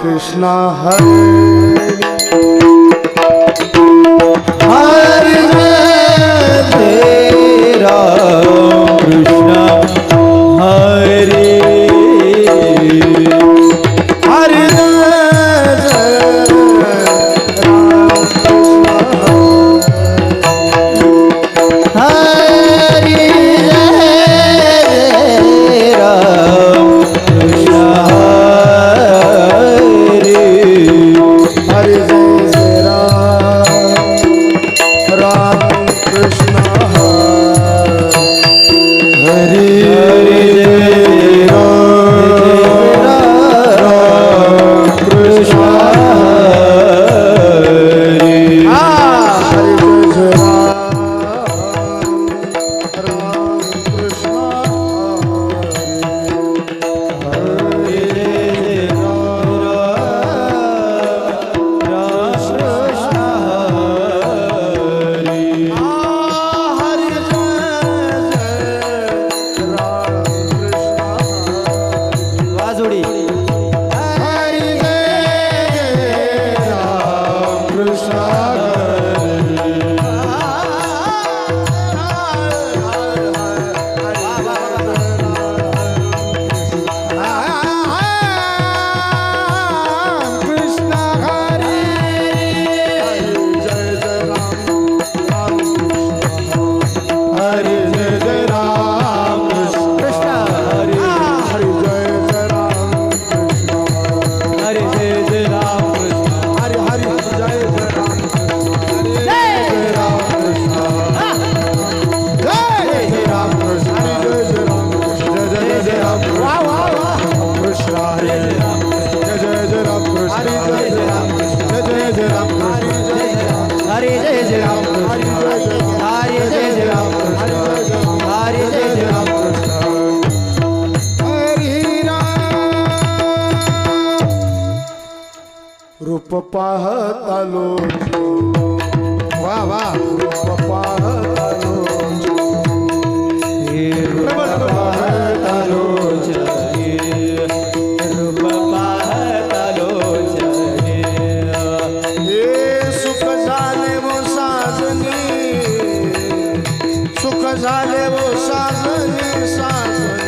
कृष्ण हरे हरे राम कृष्ण हरे हरे रूप पाहतालो वा वा रूप पाहतालो रूप पाहतालो रूप पाहतालो सुख झाले वो साजनी सुख झाले वो साजनी साजनी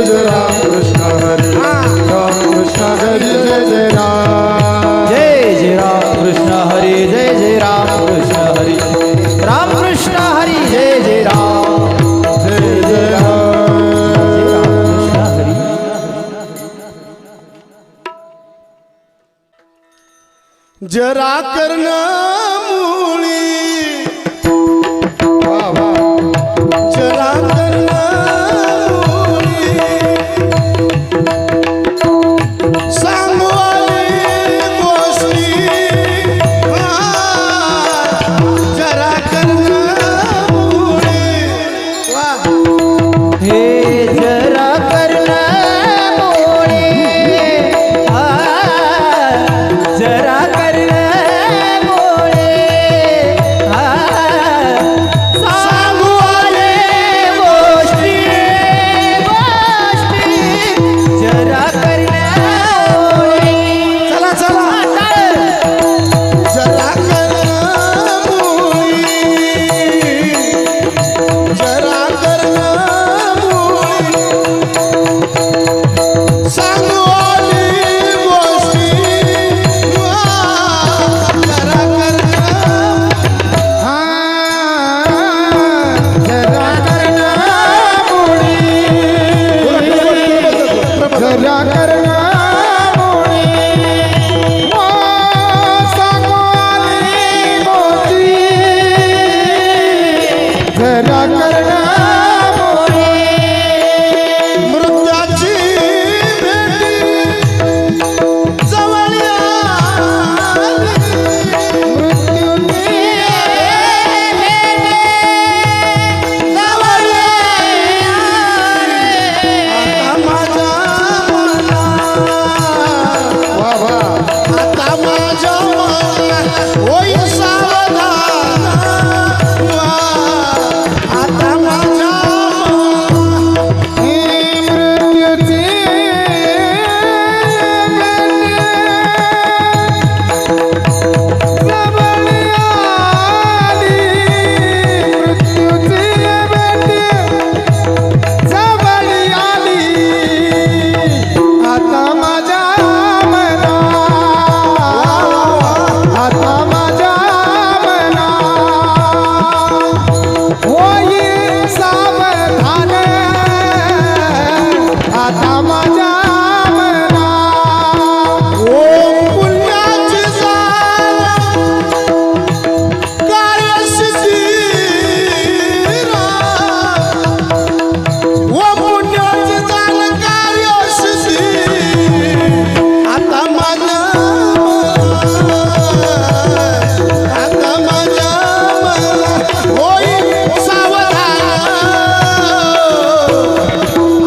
जय राम कृष्ण हरी राम कृष्ण हरी जय जय राम जय जय राम कृष्ण हरी जय जय राम कृष्ण हरी राम कृष्ण हरी जय जय राम जय जय राम कृष्ण हरी जरा कर्ण मुळी वाह वाह जरा कर्ण मुळी सांगवाले गोष्टी जरा कर्ण मुळी वाह हे जरा कर्ण मोळे जरा कर्ण मोळे सांगू आले गोष्टी जरा कर्ण मोळे चला चला जरा कर्ण मुळी जरा कर्ण मुळी सांगोली गोष्टी जरा कर्ण जरा कर्ण मुळी जरा कर्ण जरा कर्ण मृत्याची भेटी जवळ आली. मृत्यूची भेटी जवळ आली. आता माझ्या मना वा वा आता माझ्या मना होई सावधान वा आता माझ्या मृत्यूची आता माझ्या मना आता माझ्या मना होई सावधान आता माझ्या मना ओम पुण्याची कार्यसिद्धी ओम पुण्याची कार्यसिद्धी आता माझ्या आता माझ्या होई सावधान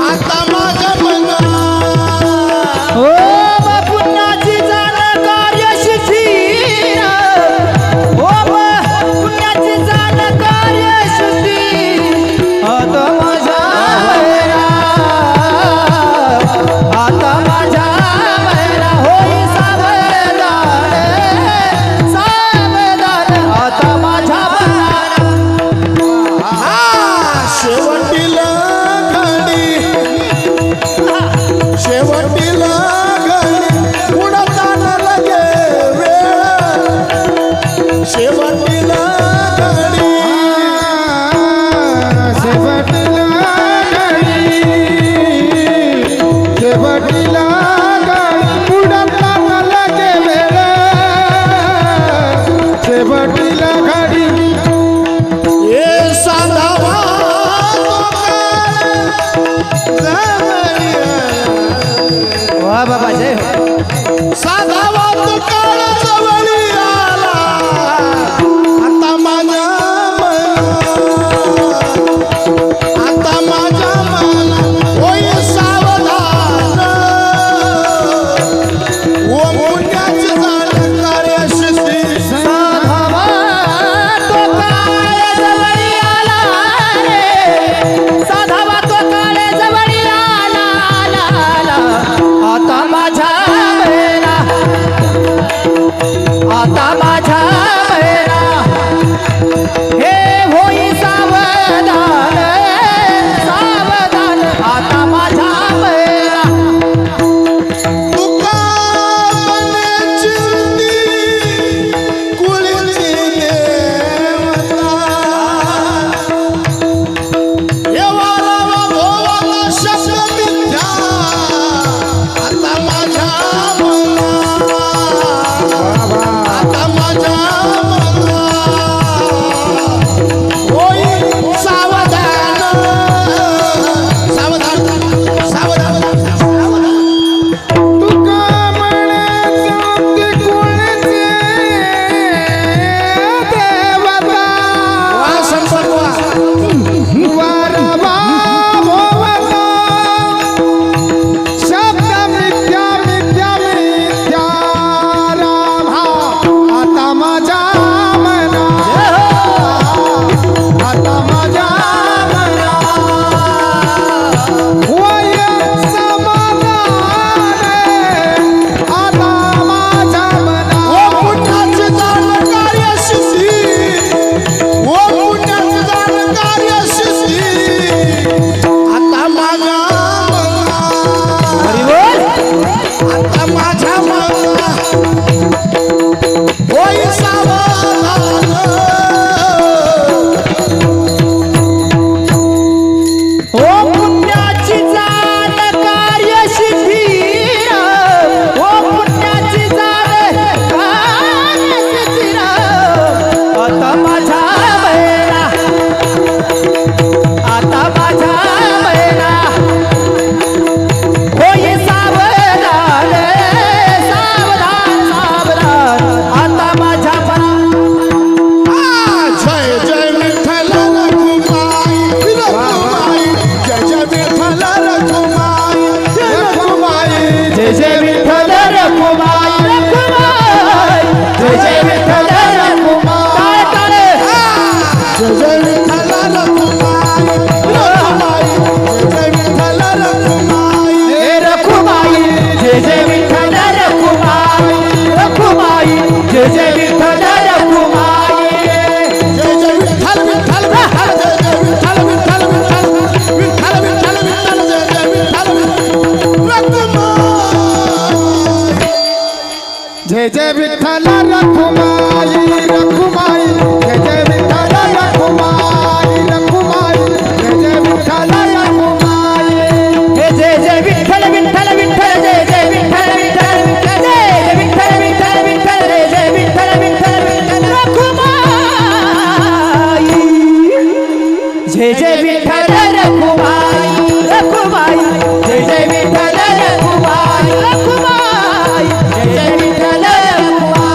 आता माझ्या मना ओ पुण्याची जाण कार्यसिद्धी ओ पुण्याची जाण कार्यसिद्धी आता माझ्या मैरा आता माझ्या मैरा होई सावधान सावधान आता माझ्या शेवटीला घडी उडताना लगे वेळ शेवटीला घडी शेवटीला घडी उडताना लगे वेळ शेवटीला घडी ए साधावा वाह बाबा जय हो साधावा तो काळ जवळी आला आता माझ्या मना आता माझ्या मना होई सावधान ओ पुण्याची जाण कार्यसिद्धी साधावा तो काळ जवळी आला रे साधावा तो काळ जवळी आला आला आला आता माझ्या मैरा जय जय विठ्ठल रखुमाई रखुमाई जय जय विठ्ठल रखुमाई हे रखुमाई जय जय विठ्ठल रखुमाई रखुमाई जय जय विठ्ठल रखुमाई जय जय विठ्ठल विठ्ठल विठ्ठल जय जय विठ्ठल विठ्ठल विठ्ठल विठ्ठल विठ्ठल विठ्ठल जय जय विठ्ठल रखुमाई जय जय विठ्ठल रखुमाई रखुमाई जय जय विठ्ठल रखुमाई रखुमाई जय जय विठ्ठल रखुमाई हे जय जय विठ्ठल विठ्ठल विठ्ठल जय जय विठ्ठल विठ्ठल जय जय विठ्ठल विठ्ठल विठ्ठल जय जय विठ्ठल विठ्ठल विठ्ठल रखुमाई जय जय विठ्ठल रखुमाई रखुमाई जय जय विठ्ठल रखुमाई रखुमाई जय जय विठ्ठल रखुमाई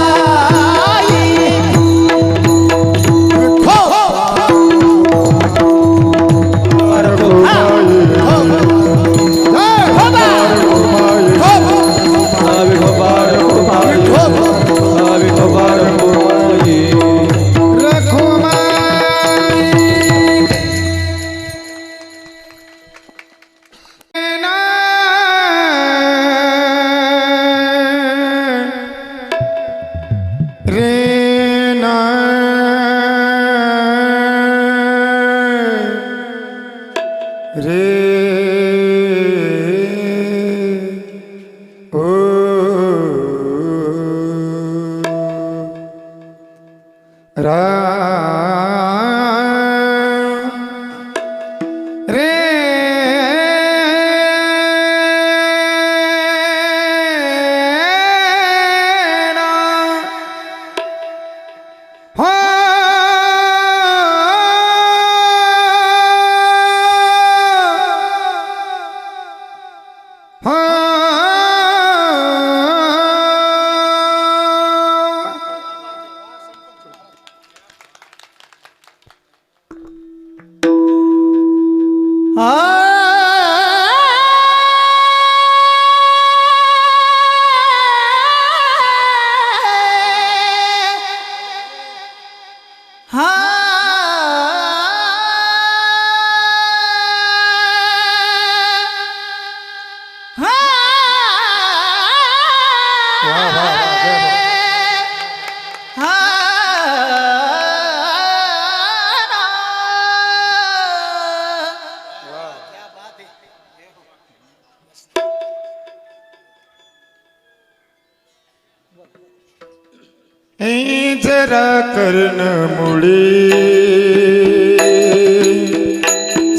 जरा कर्ण मुळी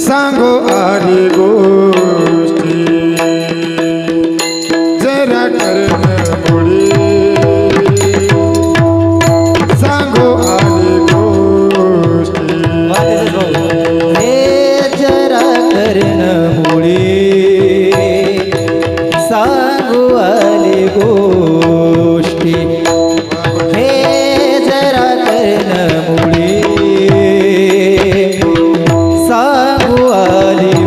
सांगो आली गोष्टी जरा कर्ण मुळी सांगो आली गोष्टी हे जरा कर्ण मुळी सांगू आली गोष्टी हे जरा कर्ण मुळी सांगू आली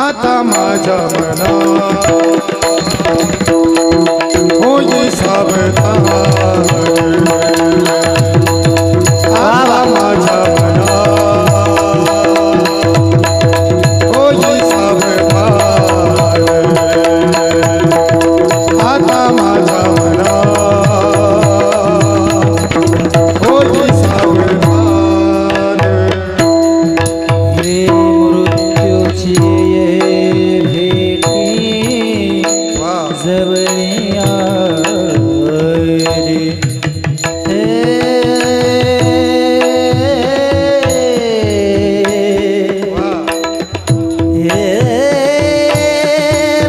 आता माझ्या मना होई सावधान आता माझ्या मना होई सावधान आता माझ्या मना होई सावधान हे मृत्यूची ये भेटी जवळी आली हे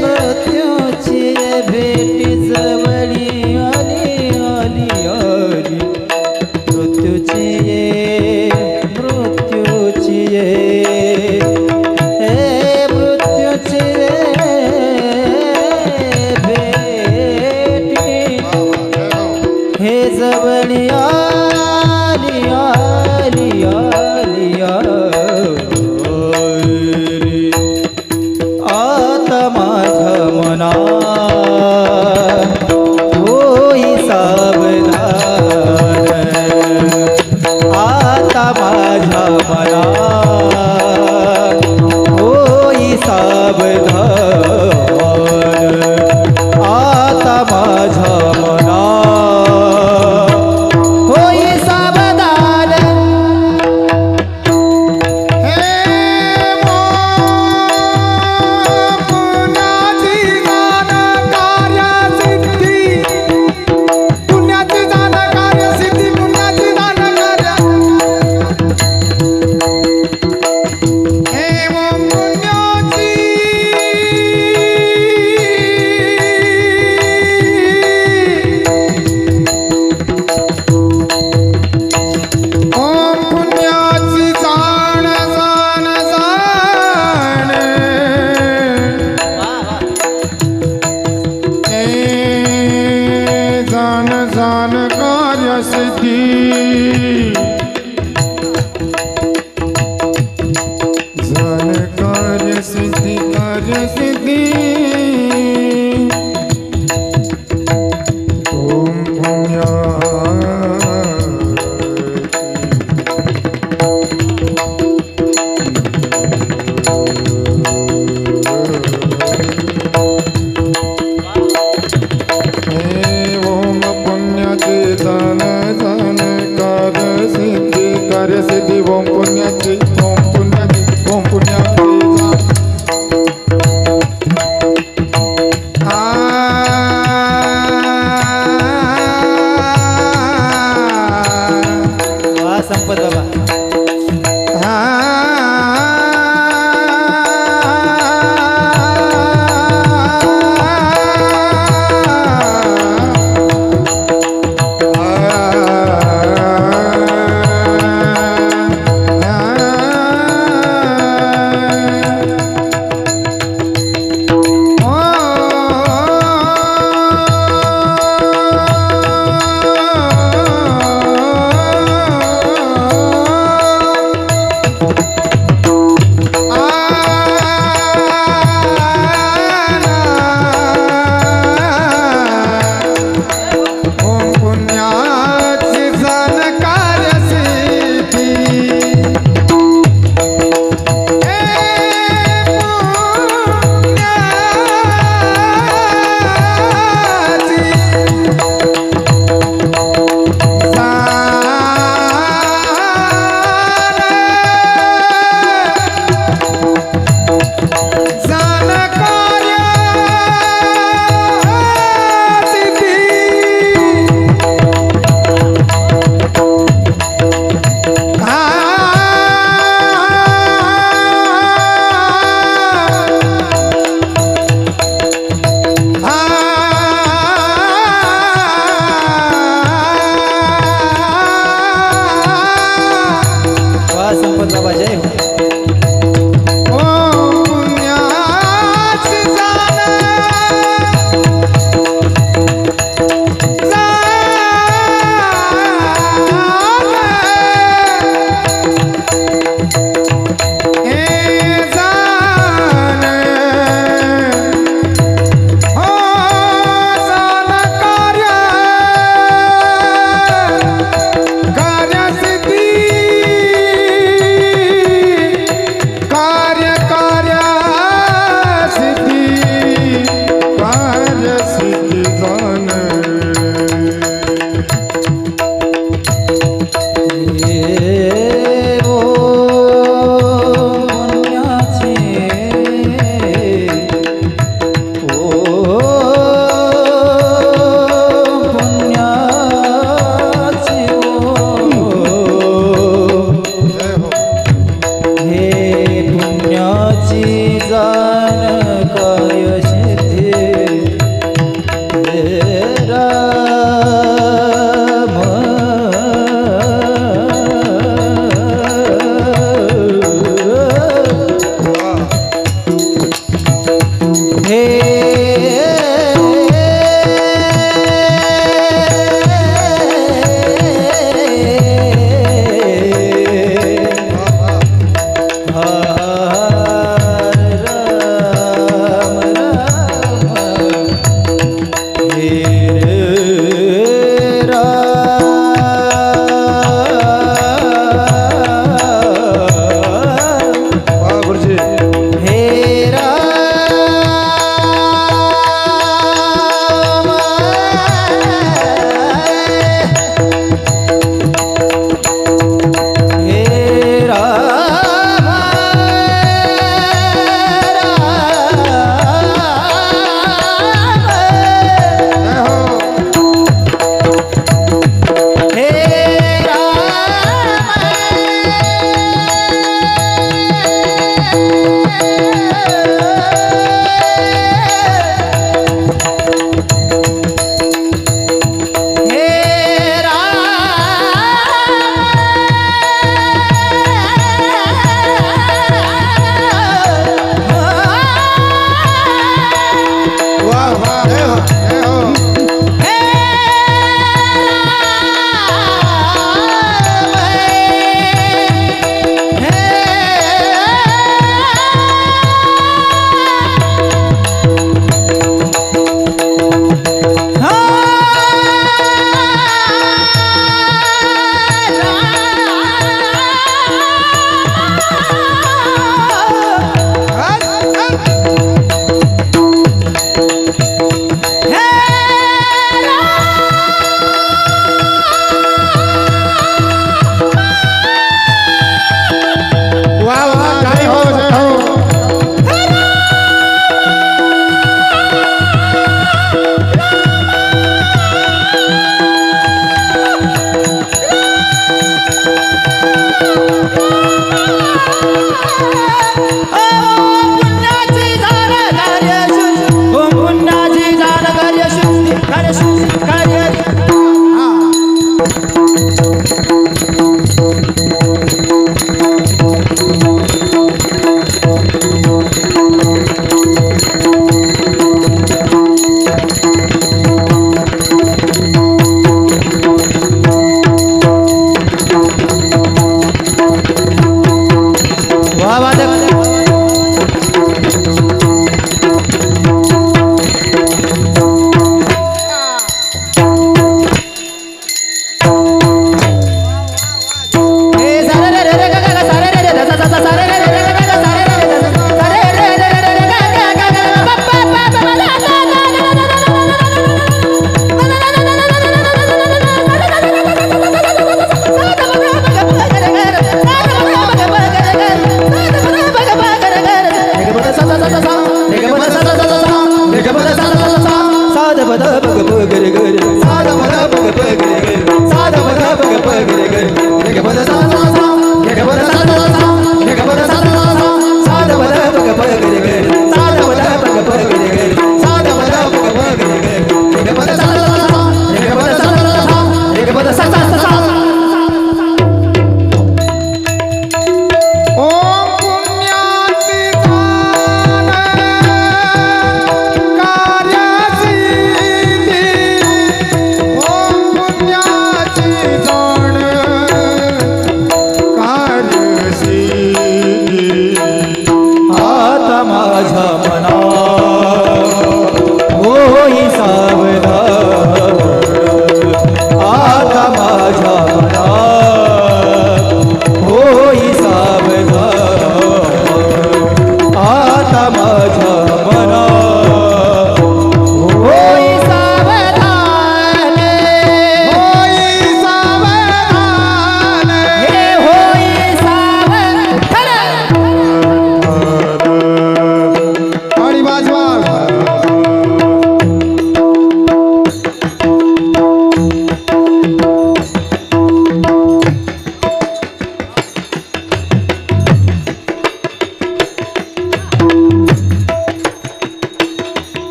मृत्यूची ये भेटी जवळी आली आली आली मृत्यूची ये हे मृत्यूची ये भेटी हे जवळी आली आली आली आली आता माझ्या मना होई सावधान आता माझ्या मना होई सावधान आता माझ्या मना होई सावधान हे पुण्याची जाण कार्यसिद्धी पुण्याची जाण कार्यसिद्धी पुण्याची जाण कार्य हे पुण्याची ओम पुण्याची जाण जाण जाण हे जाण जाण कार्यसिद्धी जाण कार्यसिद्धी कार्यसिद्धी ओम पुण्या ओम पुण्याची जाण जाण कार्यसिद्धी ओम पुण्याची ओम पुण्याची जाण जाण काय सिद्धी हे राम हे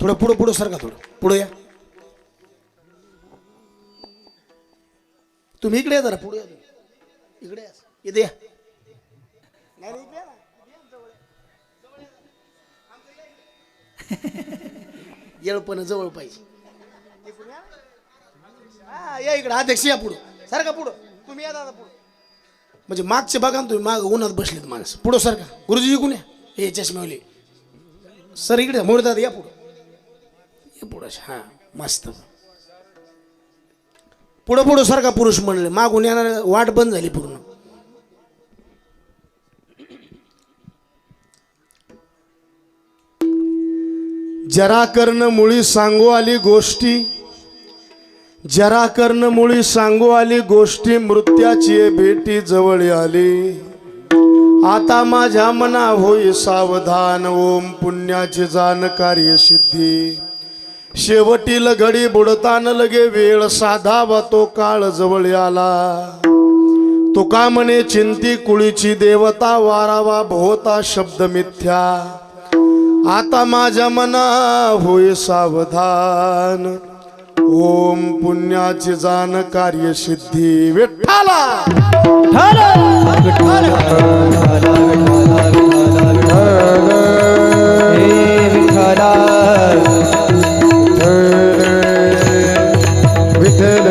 थोडं पुढं पुढं सरका, थोडं पुढं या. तुम्ही इकडे या जरा, पुढे या इकडे या, इथे या. नाही, नाही, इकडे या ना. येळपण जवळ पाहिजे. हा, या इकडे अध्यक्ष या पुढं, सारखा पुढं. तुम्ही या दादा पुढं. म्हणजे मागचे बघा ना तुम्ही, माग उन्हात बसलेत माणसं. पुढं सारखा गुरुजी जिंकून या. हे चष्मेवले सर इकडे मोड दादा या पुढं, या पुढं. हा मस्त. पुढं पुढं सारखा पुरुष म्हणले, मागून येणार वाट बंद झाली पूर्ण. जरा कर्ण मुळी सांगू आली गोष्टी, जरा कर्ण मुळी सांगू आली गोष्टी, मृत्याची भेटी जवळ आली. आता माझ्या मना होई सावधान, ओम पुण्याची जाण कार्यसिद्धी. शेवटील घडी बुडतान लगे वेळ, साधावा तो काळ जवळ आला. तुका म्हणे चिंती कुळीची देवता, वारावा भोवता शब्द मिथ्या. आता माझ्या मना होय सावधान, ओम पुण्याची जाण कार्यसिद्धी. विठ्ठला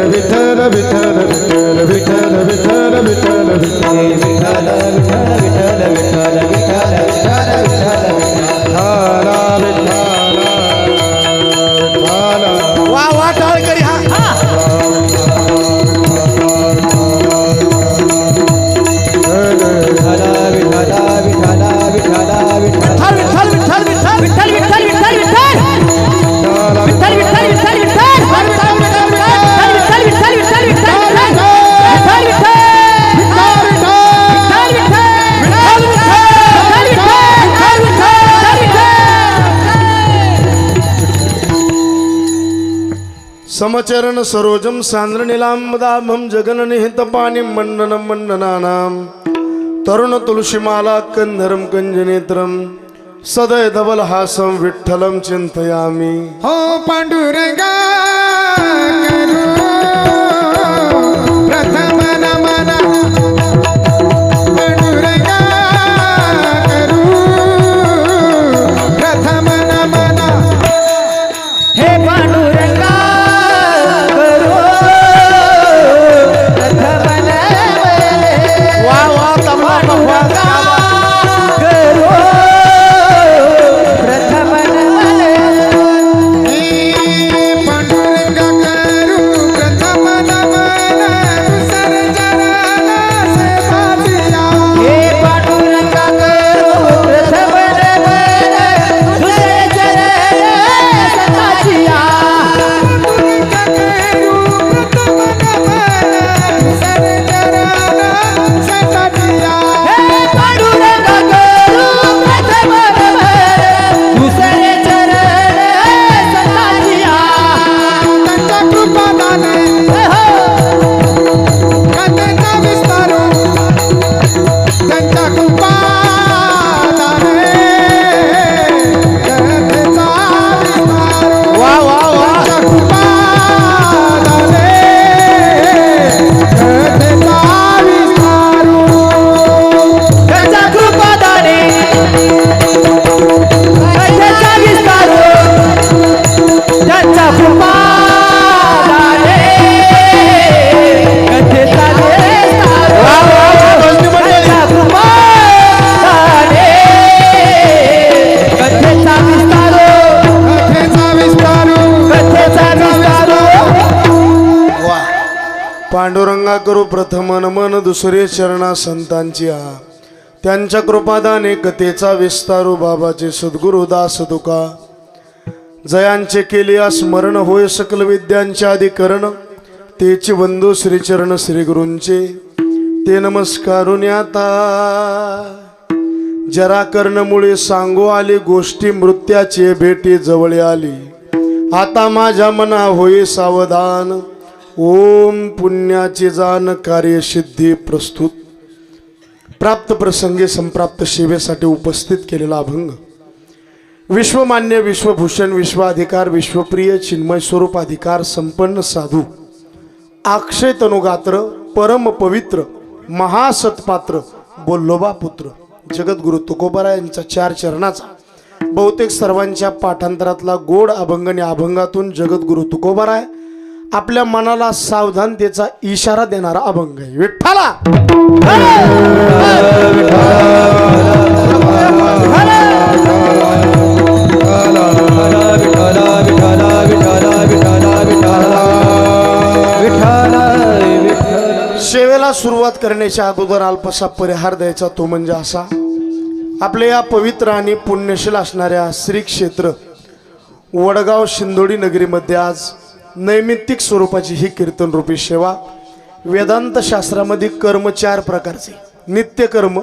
विठ्ठल विठ्ठल विठ्ठल विठ्ठल विठ्ठल विठ्ठल विठ्ठल विठ्ठल विठ्ठल विठ्ठल वा वा टाळकरी. हा समचरण सरोजम सांद्र नीलांबदाभम जगन निहित पाणी मंडन मंडनानाम. तरुण तुलसीमाला कंधरम कंजनेत्रम, सदय धवल हासम विठ्ठलम चिंतयामी. हो पांडुरंगा प्रथम नमन, पांडुरंगा प्रथम नमन. हे पांडुरंगा वा वा तबला पांडुरंगा करू प्रथम नमन, दुसरे चरणा संतांची आ. त्यांच्या कृपादाने कथेचा विस्तारू, बाबाचे सद्गुरु दास तुका. जयांचे केले स्मरण, होय सकल विद्यांचे अधिकरण. तेची बंधू श्रीचरण श्री गुरूंचे, ते नमस्कारून आता. जरा कर्णमुळे सांगू आली गोष्टी, मृत्याची भेटी जवळ आली. आता माझ्या मना होई सावधान, ओम पुण्याची जाण कार्यसिद्धी. प्रस्तुत प्राप्त प्रसंगी संप्राप्त सेवेसाठी उपस्थित केलेला अभंग विश्वमान्य विश्वभूषण विश्वाधिकार विश्वप्रिय चिन्मय स्वरूपाधिकार संपन्न साधू अक्षय तनुगात्र परम पवित्र महासत्पात्र बोल्लोबा पुत्र जगद्गुरु तुकोबाराय यांच्या 4 चरणाचा बहुतेक सर्वांच्या पाठांतरातला गोड अभंग आणि अभंगातून जगद्गुरु तुकोबाराय आपल्या मनाला सावधानतेचा इशारा देणारा अभंग आहे. विठ्ठला सेवेला सुरुवात करण्याच्या अगोदर अल्पसा परिहार द्यायचा, तो म्हणजे असा. आपल्या या पवित्र आणि पुण्यशील असणाऱ्या श्री क्षेत्र वडगाव शिंदोडी नगरीमध्ये आज नैमित्तिक स्वरूपाची ही कीर्तन रूपी सेवा. वेदांत शास्त्रामध्ये कर्म 4 प्रकारचे: नित्य कर्म,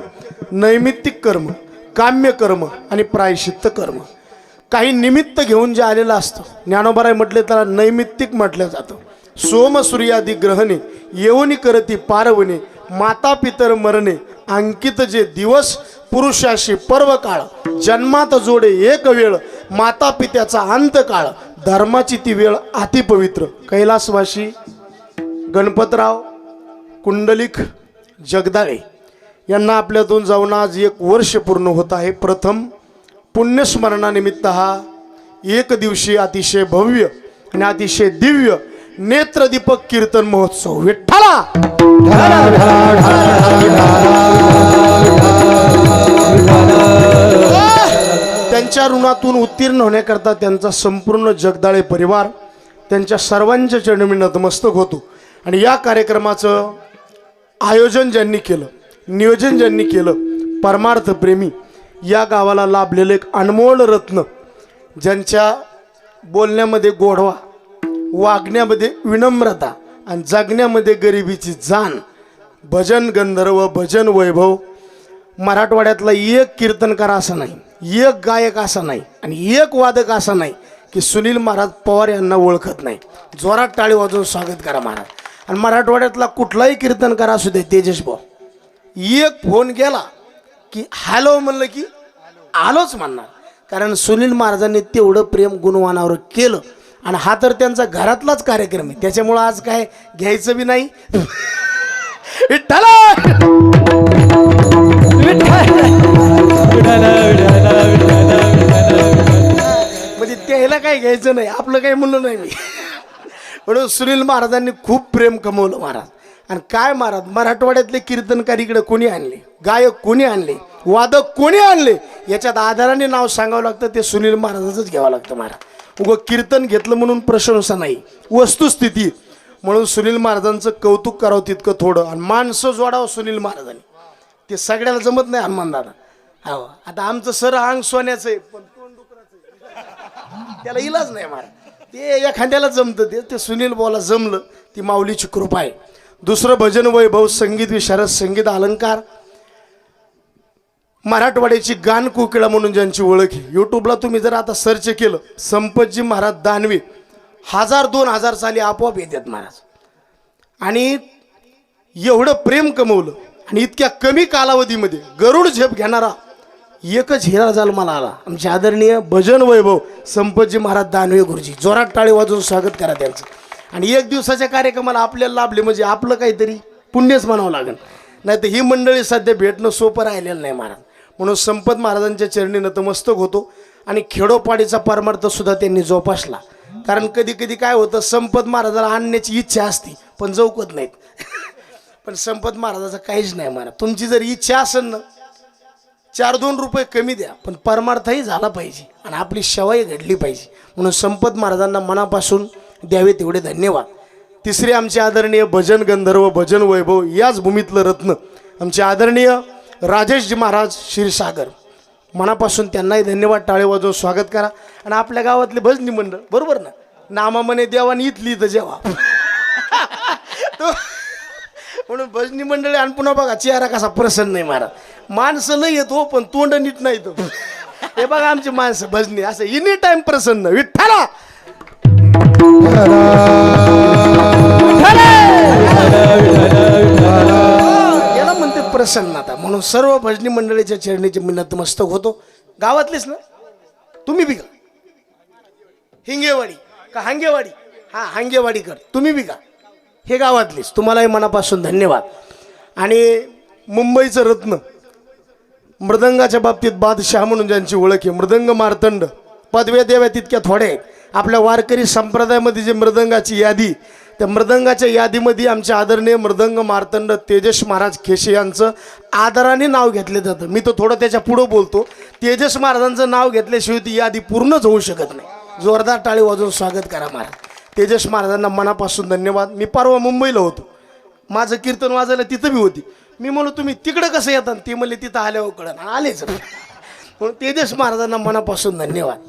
नैमित्तिक कर्म, काम्य कर्म आणि प्रायश्चित्त कर्म. काही निमित्त घेऊन जे आलेलं असतं, ज्ञानोबाराय म्हटले त्याला नैमित्तिक म्हटलं जातं. सोम सूर्यादी ग्रहणे येऊनी करती पारवणे, माता पितर मरणे अंकित जे दिवस, पुरुषाशी पर्व काळ, जन्मात जोडे एक वेळ, माता पित्याचा अंत काळ, धर्माची ती वेळ अति पवित्र. कैलासवासी गणपतराव कुंडलिक जगदाळे यांना आपल्यातून जाऊन आज 1 वर्ष पूर्ण होत आहे. प्रथम पुण्यस्मरणानिमित्त हा 1 दिवशी अतिशय भव्य आणि अतिशय दिव्य नेत्रदीपक कीर्तन महोत्सव. विठ्ठला त्यांच्या ऋणातून उत्तीर्ण होण्याकरता त्यांचा संपूर्ण जगदाळे परिवार त्यांच्या सर्वांच्या चरणी मी नतमस्तक होतो. आणि या कार्यक्रमाचं आयोजन ज्यांनी केलं, नियोजन ज्यांनी केलं, परमार्थ प्रेमी या गावाला लाभलेलं एक अनमोल रत्न, ज्यांच्या बोलण्यामध्ये गोडवा, वागण्यामध्ये विनम्रता आणि जगण्यामध्ये गरिबीची जाण, भजन गंधर्व, भजन वैभव. मराठवाड्यातला 1 कीर्तनकार असा नाही, 1 गायक असा नाही आणि 1 वादक असा नाही की सुनील महाराज पवार यांना ओळखत नाही. जोरात टाळी वाजवून स्वागत करा महाराज. आणि मराठवाड्यातला कुठलाही कीर्तनकार असू दे, तेजस भाऊ, 1 फोन गेला की हॅलो म्हणलं की आलोच म्हणणार. कारण सुनील महाराजांनी तेवढं प्रेम गुणवानावर केलं आणि हा तर त्यांचा घरातलाच कार्यक्रम आहे. त्याच्यामुळं आज काय घ्यायचं बी नाही. म्हणजे त्याला काय घ्यायचं नाही, आपलं काही म्हणलं नाही मी. म्हणून सुनील महाराजांनी खूप प्रेम कमवलं महाराज. आणि काय महाराज, मराठवाड्यातले कीर्तनकार इकडे कोणी आणले, गायक कोणी आणले, वादक कोणी आणले, याच्यात आधाराने नाव सांगावं लागतं, ते सुनील महाराजांचंच घ्यावं लागतं महाराज. उगं कीर्तन घेतलं म्हणून प्रशंसा नाही, वस्तुस्थिती. म्हणून सुनील महाराजांचं कौतुक करावं तितकं थोडं आणि माणसं जोडावं सुनील महाराजांनी. ते सगळ्याला जमत नाही हनुमान दादा. हो, आता आमचं सर अंग सोन्याचं आहे पण तोंड डुकराचं आहे, त्याला इलाज नाही महाराज. ते एखाद्याला जमतं, ते सुनील बोला जमलं, ती माऊलीची कृपा आहे. दुसरं भजन वैभव, संगीत विशारद, संगीत अलंकार, मराठवाड्याची गान कोकिळा म्हणून ज्यांची ओळख आहे. यूट्यूबला तुम्ही जर आता सर्च केलं, संपतजी महाराज दानवे, 1000-2000 साली आपोआप येतात महाराज. आणि एवढं प्रेम कमवलं आणि इतक्या कमी कालावधीमध्ये गरुड झेप घेणारा एकच हिरा जन्माला आला, आमचे आदरणीय भजन वैभव संपतजी महाराज दानवे गुरुजी. जोरात टाळी वाजवून स्वागत करा त्यांचं. आणि 1 दिवसाच्या कार्यक्रमाला आपल्याला लाभले म्हणजे आपलं काहीतरी पुण्यच म्हणावं लागेल. नाही तर ही मंडळी सध्या भेटणं सोपं राहिलेलं नाही महाराज. म्हणून संपत महाराजांच्या चरणी नतमस्तक होतो. आणि खेडोपाडीचा परमार्थ सुद्धा त्यांनी जोपासला. कारण कधी कधी काय होतं, संपत महाराजाला आणण्याची इच्छा असते पण जौकत नाहीत. पण संपत महाराजाचं काहीच नाही महाराज. तुमची जर इच्छा असेल ना, 4-2 रुपये कमी द्या, पण परमार्थही झाला पाहिजे आणि आपली सेवाही घडली पाहिजे. म्हणून संपत महाराजांना मनापासून द्यावे तेवढे धन्यवाद. तिसरे आमचे आदरणीय भजन गंधर्व, भजन वैभव, याच भूमीतलं रत्न आमचे आदरणीय राजेशजी महाराज क्षीरसागर, मनापासून त्यांनाही धन्यवाद. टाळे वाजवून स्वागत करा. आणि आपल्या गावातले भजनी मंडळ, बरोबर ना, नामामने देवानी इथली इथं जेव्हा म्हणून भजनी मंडळी. आणि पुन्हा बघा चेहरा कसा प्रसन्न आहे महाराज. माणसं लय येतो पण तोंड नीट नाही तो. हे बघा आमची माणसं भजनी असं एनी टाइम प्रसन्न. विठ्ठला याला म्हणते प्रसन्नता. म्हणून सर्व भजनी मंडळीच्या चरणीचे मी नतमस्तक होतो. गावातलेच ना, तुम्ही बी का हिंगेवाडी का हांगेवाडी हा हांगेवाडीकर तुम्ही बी का हे गावातलीच तुम्हालाही मनापासून धन्यवाद. आणि मुंबईचं रत्न मृदंगाच्या बाबतीत बादशाह म्हणून ज्यांची ओळख आहे मृदंग मार्तंड पदव्या देव्या तितक्या थोड्या आहेत. आपल्या वारकरी संप्रदायामध्ये जे मृदंगाची यादी त्या मृदंगाच्या यादीमध्ये आमचे आदरणीय मृदंग मार्तंड तेजस महाराज खेशे यांचं आदराने नाव घेतलं जातं. मी तो थोडं त्याच्या पुढं बोलतो. तेजस महाराजांचं नाव घेतल्याशिवाय ती यादी पूर्णच होऊ शकत नाही. जोरदार टाळी वाजवून स्वागत करा महाराज. तेजस महाराजांना मनापासून धन्यवाद. मी परवा मुंबईला होतो माझं कीर्तन वाजायला तिथं बी होती. मी म्हणलो तुम्ही तिकडं कसं येतात ते म्हणले तिथं आल्यावर कळण आलेच म्हणून तेजस महाराजांना मनापासून धन्यवाद.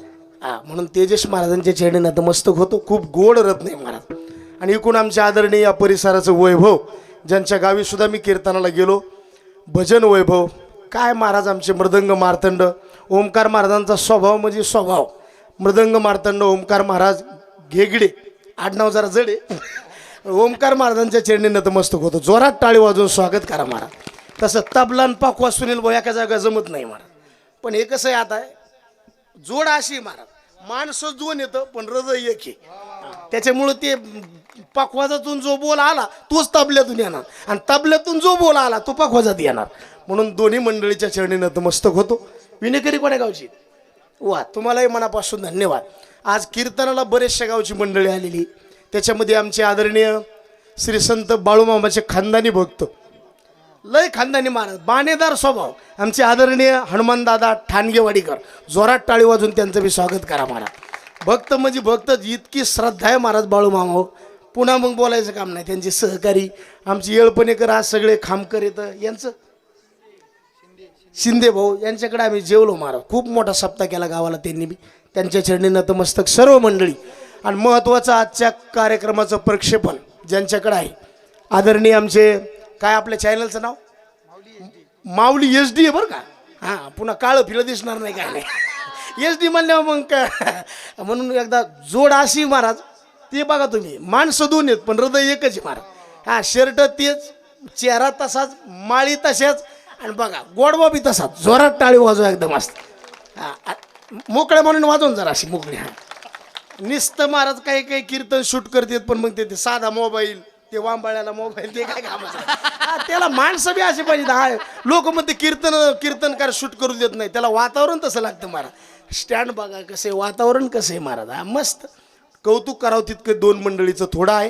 म्हणून तेजस महाराजांच्या चरणी नतमस्तक होतो. खूप गोड रत्न आहे महाराज. आणि एकूण आमच्या आदरणीय या परिसराचं वैभव ज्यांच्या गावी सुद्धा मी कीर्तनाला गेलो भजन वैभव काय महाराज आमचे मृदंग मार्तंड ओमकार महाराजांचा स्वभाव म्हणजे स्वभाव मृदंग मार्तंड ओमकार महाराज घेगडे आडनाव जरा जडे ओमकार महाराजांच्या चरणी नतमस्तक होतो. जोरात टाळी वाजवून स्वागत करा महाराज. तसं तबलान पाकवा सुनील भाऊ एका जागा जमत नाही महाराज. पण हे कसं आहे आता जोड अशी महाराज माणसं दोन येतं पण हृदय एक आहे. त्याच्यामुळं ते पाकवाजातून जो बोल आला तोच तबल्यातून येणार आणि तबल्यातून जो बोल आला तो पाकवाजात येणार. म्हणून दोन्ही मंडळीच्या चरणी नतमस्तक होतो. विनेकरी कोण्या गावची वा तुम्हालाही मनापासून धन्यवाद. आज कीर्तनाला बरेचशा गावची मंडळी आलेली त्याच्यामध्ये आमचे आदरणीय श्री संत बाळूमामाचे खानदानी भक्त लय खानदानी महाराज बाणेदार स्वभाव आमचे आदरणीय हनुमानदादा ठाणगेवाडीकर जोरात टाळी वाजून त्यांचं बी स्वागत करा महाराज. भक्त म्हणजे भक्त इतकी श्रद्धा आहे महाराज बाळूमामा पुन्हा मग बोलायचं काम नाही. त्यांचे सहकारी आमचे येळपणेकर आज सगळे खामकर येतं यांचं शिंदे भाऊ यांच्याकडे आम्ही जेवलो महाराज. खूप मोठा सप्ताह केला गावाला त्यांनी बी त्यांच्या चरणी नतमस्तक सर्व मंडळी. आणि महत्त्वाचं आजच्या कार्यक्रमाचं प्रक्षेपण ज्यांच्याकडे आहे आदरणीय आमचे काय आपल्या चॅनलचं नाव माऊली HD आहे बरं का. हां पुन्हा काळं फिरं दिसणार नाही काय नाही HD म्हणल्यावर मग काय म्हणून एकदा जोड अशी महाराज ते बघा तुम्ही माणसं दोन आहेत पण हृदय एकच आहे महाराज. हां शर्ट तेच चेहरा तसाच माळी तशाच आणि बघा गोडवा बी तसाच. जोरात टाळी वाजवा एकदम मस्त. हां मोकळ्या म्हणून वाजवून जरा अशी मोकळी. हां निस्तं महाराज काही काही कीर्तन शूट करतात पण मग ते साधा मोबाईल ते वांबाळ्याला मोबाईल ते काय कामाचं. त्याला माणसं बी असे पाहिजे. हा लोक मग ते कीर्तनकार शूट करू देत नाही त्याला वातावरण तसं लागतं महाराज. स्टँड बघा कसं आहे वातावरण कसं आहे महाराज. हा मस्त कौतुक करावं तितकं दोन मंडळीचं थोडं आहे.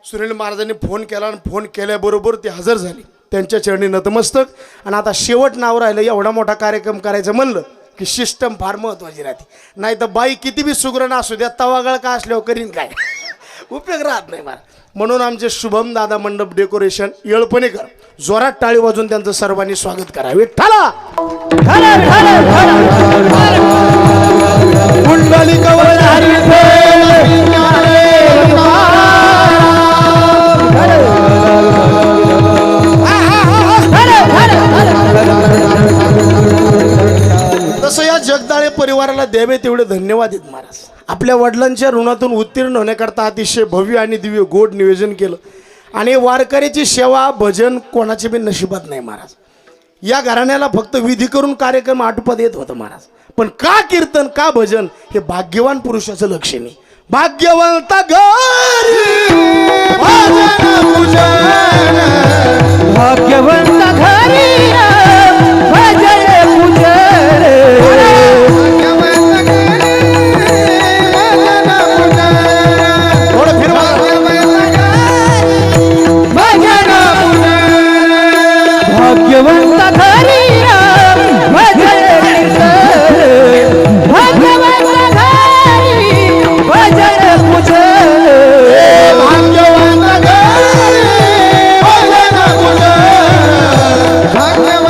सुनील महाराजांनी फोन केला आणि फोन केल्याबरोबर ते हजर झाले त्यांच्या चरणी नतमस्तक. आणि आता शेवट नाव राहिलं एवढा मोठा कार्यक्रम करायचं म्हणलं की सिस्टम फार महत्त्वाची राहते. नाही तर बाई किती बी सुगरण असू द्या तवागळ का असल्यावर करीन काय उपयोग राहत नाही मला. म्हणून आमचे शुभम दादा मंडप डेकोरेशन येळपणेकर जोरात टाळी वाजून त्यांचं सर्वांनी स्वागत करा. विठ्ठला तसं या जगदाळे परिवाराला द्यावे तेवढे धन्यवाद आहेत महाराज. आपल्या वडिलांच्या ऋणातून उत्तीर्ण होण्याकरता अतिशय भव्य आणि दिव्य गोड नियोजन केलं. आणि वारकऱ्याची सेवा भजन कोणाचे बी नशिबात नाही महाराज. या घराण्याला फक्त विधी करून कार्यक्रम आटोपात येत होतं महाराज. पण का कीर्तन का भजन हे भाग्यवान पुरुषाचं लक्षण आहे. भाग्यवंत घरी भाग्यवंत घरी भजन पूजन थोडं फिरवा भाग्यवंत घरी भजन भाग्यवंत घरी भजन पूजन भाग्यवंत घरी भजन पूजन भाग्यवंत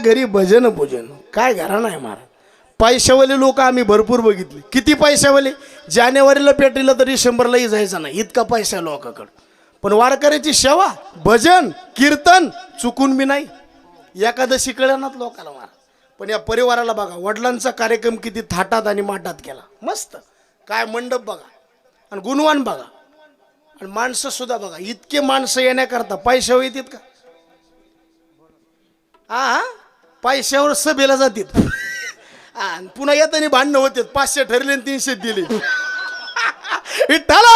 घरी भजन पूजन. काय घराणं आहे महाराज. पैशावाले लोक आम्ही भरपूर बघितले. किती पैशावाले. जानेवारीला पेटरीला तर डिसेंबरलाही जायचं नाही, इतका पैसा लोकांकडं. पण वारकऱ्याची सेवा, भजन, कीर्तन चुकून बी नाही. एकादशी कळणात लोकांना महाराज. पण या परिवाराला बघा, वडिलांचा कार्यक्रम किती थाटात आणि माटात केला. मस्त काय मंडप बघा आणि गुणवान बघा आणि माणसं सुद्धा बघा. इतके माणसं येण्याकरता पैशावर येतात का. हा पैशावर सभेला जातात. आणि पुन्हा येताना भांडणं होते. 500 ठरले आणि 300 दिले. विठ्ठला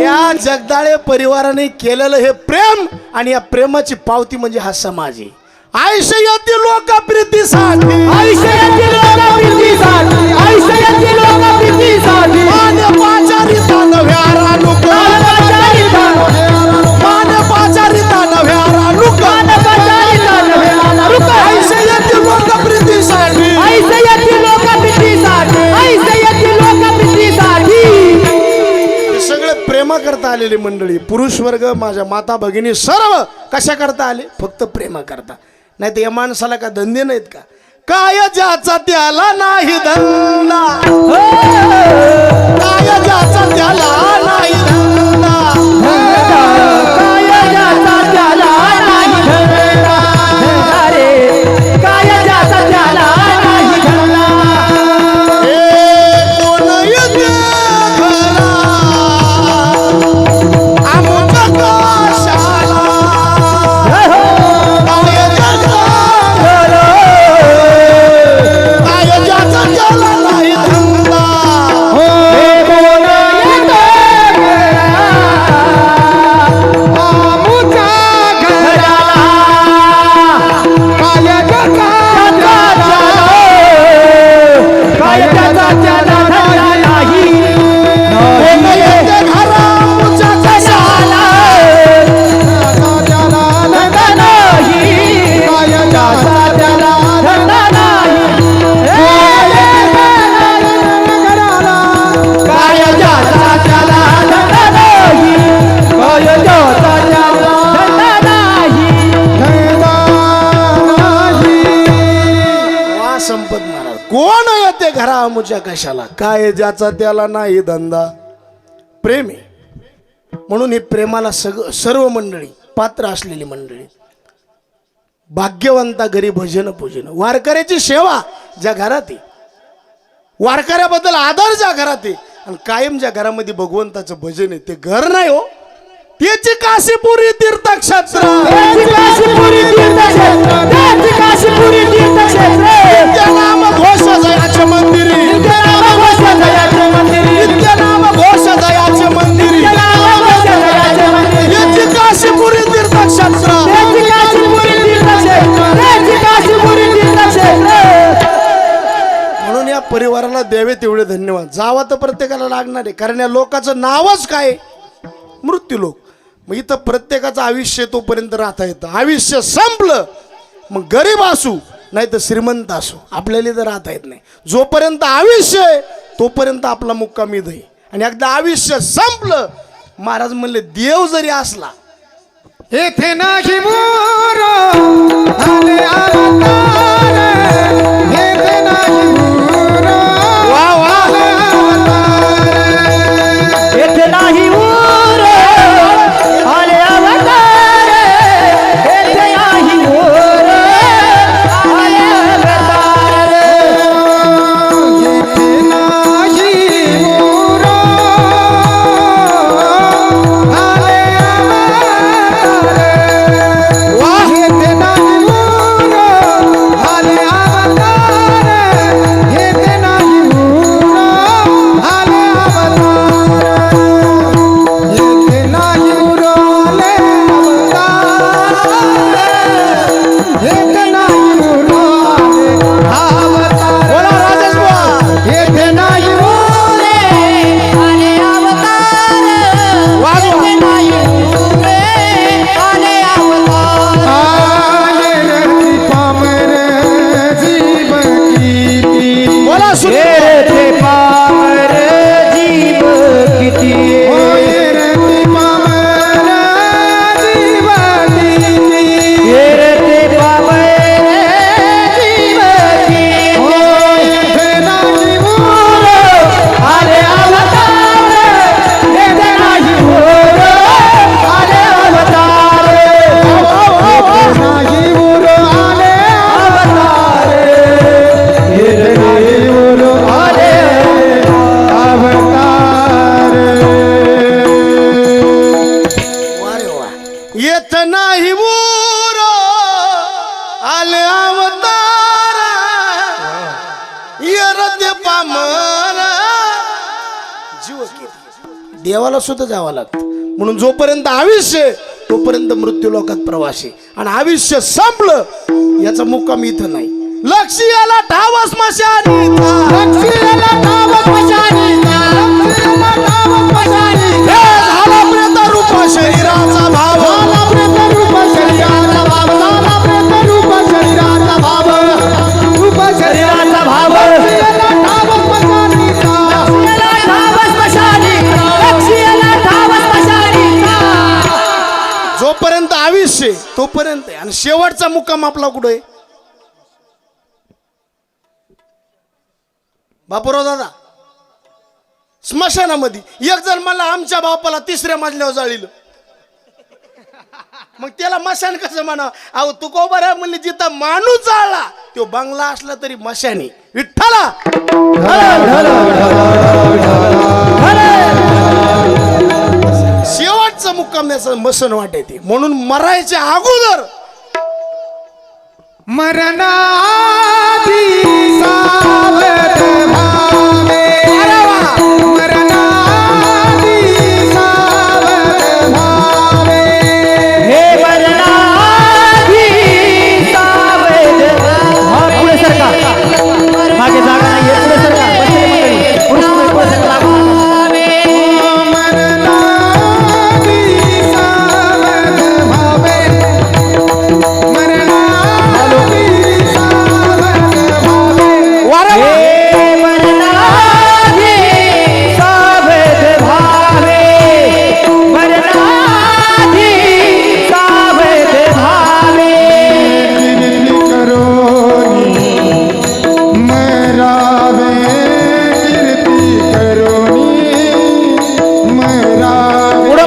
या जगदाळे परिवाराने केलेलं हे प्रेम आणि या प्रेमाची पावती म्हणजे हा समाज आहे. आयुष्यातील लोकप्रितीसाठी, आयुष्यातील लोकप्रितीसाठी, आयुष्यातील लोकप्रितीसाठी मानपाचारिता नव्या रानुका, मानपाचारिता नव्या रानुका, आयुष्यातील लोकप्रितीसाठी, आयुष्यातील लोकप्रितीसाठी, आयुष्यातील लोकप्रितीसाठी हे सगळे प्रेमा करता आलेली मंडळी. पुरुष वर्ग, माझ्या माता भगिनी सर्व कशा करता आले. फक्त प्रेमा करता. नाही तर या माणसाला का धंदे नाहीत का. काय ज्याचा त्याला नाही धंदा, काय ज्याचा त्याला नाही धंदा, काय ज्याचा त्याला नाही धंदा, रे काय ज्याचा त्याला नाही धंदा. हे कोण येते घरा आमच्या कशाला, काय ज्याचा काय ज्याचा त्याला नाही धंदा. हे कोण येतो आमुच्या घराला, काय ज्याचा त्याला, काय ज्याचा त्याला धंदा नाही. कोण येते घरा आमच्या कशाला, धंदा नाही, काय ज्याचा त्याला धंदा नाही. काय ज्याचा त्याला धंदा नाही, काय ज्याचा त्याला धंदा नाही. वा संपत महाराज. कोण येते घरा आमुच्या कशाला, काय ज्याचा त्याला नाही धंदा. प्रेम आहे म्हणून हे प्रेमाला सर्व मंडळी पात्र असलेली मंडळी. भाग्यवंता घरी भजन पूजन, वारकऱ्याची सेवा ज्या घरात आहे, वारकऱ्याबद्दल आदर ज्या घरात आहे आणि कायम ज्या घरामध्ये भगवंताचं भजन आहे ते घर नाही हो, त्याची काशीपुरी तीर्थक्षेत्र, त्याची काशीपुरी तीर्थक्षेत्र, त्याची काशीपुरी तीर्थक्षेत्र, नित्य नाम घोष जयाचे मंदिरी, नित्य नाम घोष जयाचे मंदिरी, नित्य नाम घोष जयाचे मंदिरी, नित्य नाम घोष जयाचे मंदिरी, याची काशीपुरी तीर्थक्षेत्र. त्याची काशीपुरी तीर्थक्षेत्र, त्याची काशीपुरी तीर्थक्षेत्र. म्हणून या परिवाराला द्यावे तेवढे धन्यवाद. जावा तर प्रत्येकाला लागणार आहे, कारण या लोकांचं नावच काय, मृत्यू लोक. मग इथं प्रत्येकाचं आयुष्य तोपर्यंत राहता येतं. आयुष्य संपलं मग गरीब असू नाही तर श्रीमंत असू, आपल्याला तर राहता येत नाही. जोपर्यंत आयुष्य आहे तोपर्यंत आपला मुक्काम इथं आहे. आणि एकदा आयुष्य संपलं, महाराज म्हणले देव जरी असला येथे नाही मोर आले अवतार, येथे नाही मोर वा वा, येथे नाही मोर आले अवतार, येथे नाही मोर आले अवतार, येथे नाही मोर आले अवतार, वा येथे नाही मोर आले अवतार, येत नाही ऊर आले अवतार येरते पामर जीव किती देवाला सुद्धा जावं लागतं. म्हणून जोपर्यंत आयुष्य आहे, तोपर्यंत मृत्यू लोकात प्रवासी. आणि आयुष्य संपलं याचा मुक्काम इथं नाही. लक्ष याला ठावस मशानीचा, झाला प्रेत रूप शरीराचा भाव, शरीराचा भाव जोपर्यंत आयुष्य आहे, तोपर्यंत आहे. आणि शेवटचा मुक्काम आपला कुठं आहे? बापूराव दादा स्मशानामध्ये. एक जण मला आमच्या बापाला 3ऱ्या मजल्यावर जाळीलं. मग त्याला मशान कसं म्हणावं? अहो तू को बरं म्हणले जिथं माणूस जाळला तो बंगला असला तरी मशानी. विठ्ठला शेवटचा मुक्काम याचं मसन वाटायचे. म्हणून मरायच्या अगोदर मरणाधी सावध भावे, मरणाधी सावध भावे, हे मरणाधी सावध भावे. पुढे सरका, मागे जागा नाहीये. पुढे सरका, बसलेली मंडळी. पुरुष पुढे सरका. मरणाधी सावध भावे,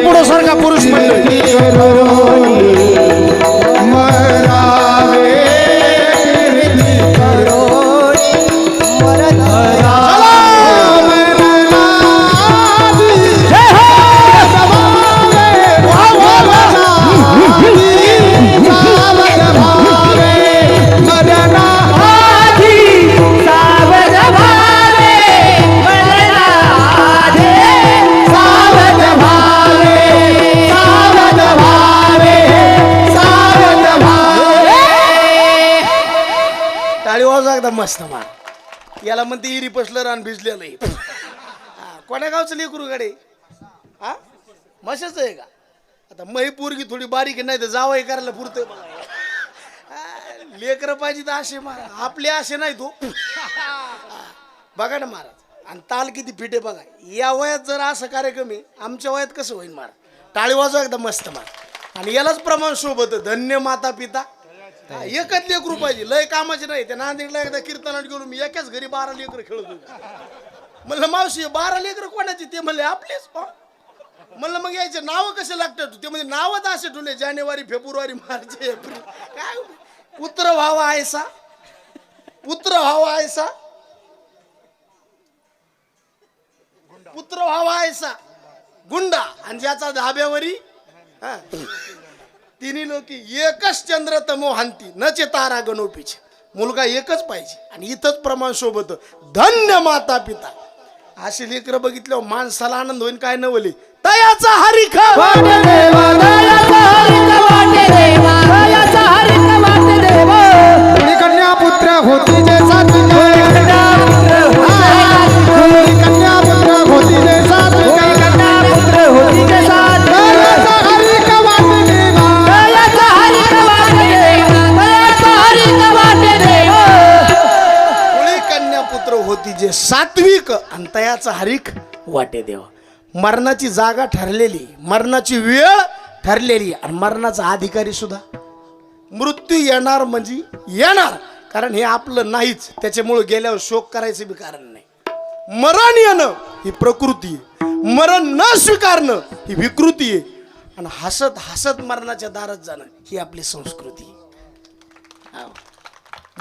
पुढं सरका पुरुष मंडळी. टाळी वाजवा एकदा मस्त मार. याला म्हणते इरी पसलं रान भिजलेलं आहे. कोण्या गावचं लेकरू गाडे? हा मशाच आहे का? आता मही पोरगी थोडी बारीक आहे, नाही तर जावं करायला पुरतंय बघा. लेकरं पाहिजे तर असे मारा, आपले असे नाही तो. बघा ना महाराज. आणि ताल किती फिटे बघा. या वयात जर असं कार्यक्रम आहे, आमच्या वयात कसं होईल मारा? टाळी वाजवा एकदा मस्त मार. आणि यालाच प्रमाण सोबत धन्य माता पिता. एकच लेकरू पाहिजे, लय कामाचे नाही. त्या नांदेडला एकदा कीर्तनात गेलो मी, एकाच घरी 12 लेकर खेळत होते. म्हणलं मावशी 12 लेकर कोणाची? ते म्हणले आपलेच. म्हणलं मग यायचे नाव कसे लागतात? ते म्हणजे नावच असे ठेवले, जानेवारी फेब्रुवारी मार्च एप्रिल. काय पुत्र व्हावा आयसा, पुत्र व्हावा आयसा, पुत्र व्हावा आयसा गुंडा. आणि ज्याचा धाब्यावरी तिन्ही लोकी एकच चंद्र तमो हांती नचे तारा गणोपीचे. मुलगा एकच पाहिजे. आणि इथंच प्रमाण सोबत धन्य माता पिता. अशी लेकरं बघितल्यावर माणसाला आनंद होईल. काय नवली तयाचा हरिख वाटे देवा, दयाचा हरिख वाटे देवा, दयाचा हरिख वाटे देवा. कुणी कन्या पुत्र होती जे सात्विक, कन्या पुत्र होती, कन्या पुत्र होती जे सात्विक, कन्या पुत्र होती जे सात्विक. दयाचा हरिख वाटे देवा, दयाचा हरिख वाटे देवा, दयाचा हरिख वाटे देवा. कोणी कन्या पुत्र होती जे सात्विक आणि तयाचा हरिख वाटे देवा. मरणाची जागा ठरलेली, मरणाची वेळ ठरलेली आणि मरणाचा अधिकारी सुद्धा. मृत्यू येणार म्हणजे येणार, कारण हे आपलं नाहीच. त्याच्यामुळे गेल्यावर शोक करायचं बी कारण नाही. मरण येणं ही प्रकृती आहे, मरण न स्वीकारणं ही विकृती आहे. आणि हसत हसत मरणाच्या दारात जाणं ही आपली संस्कृती आहे.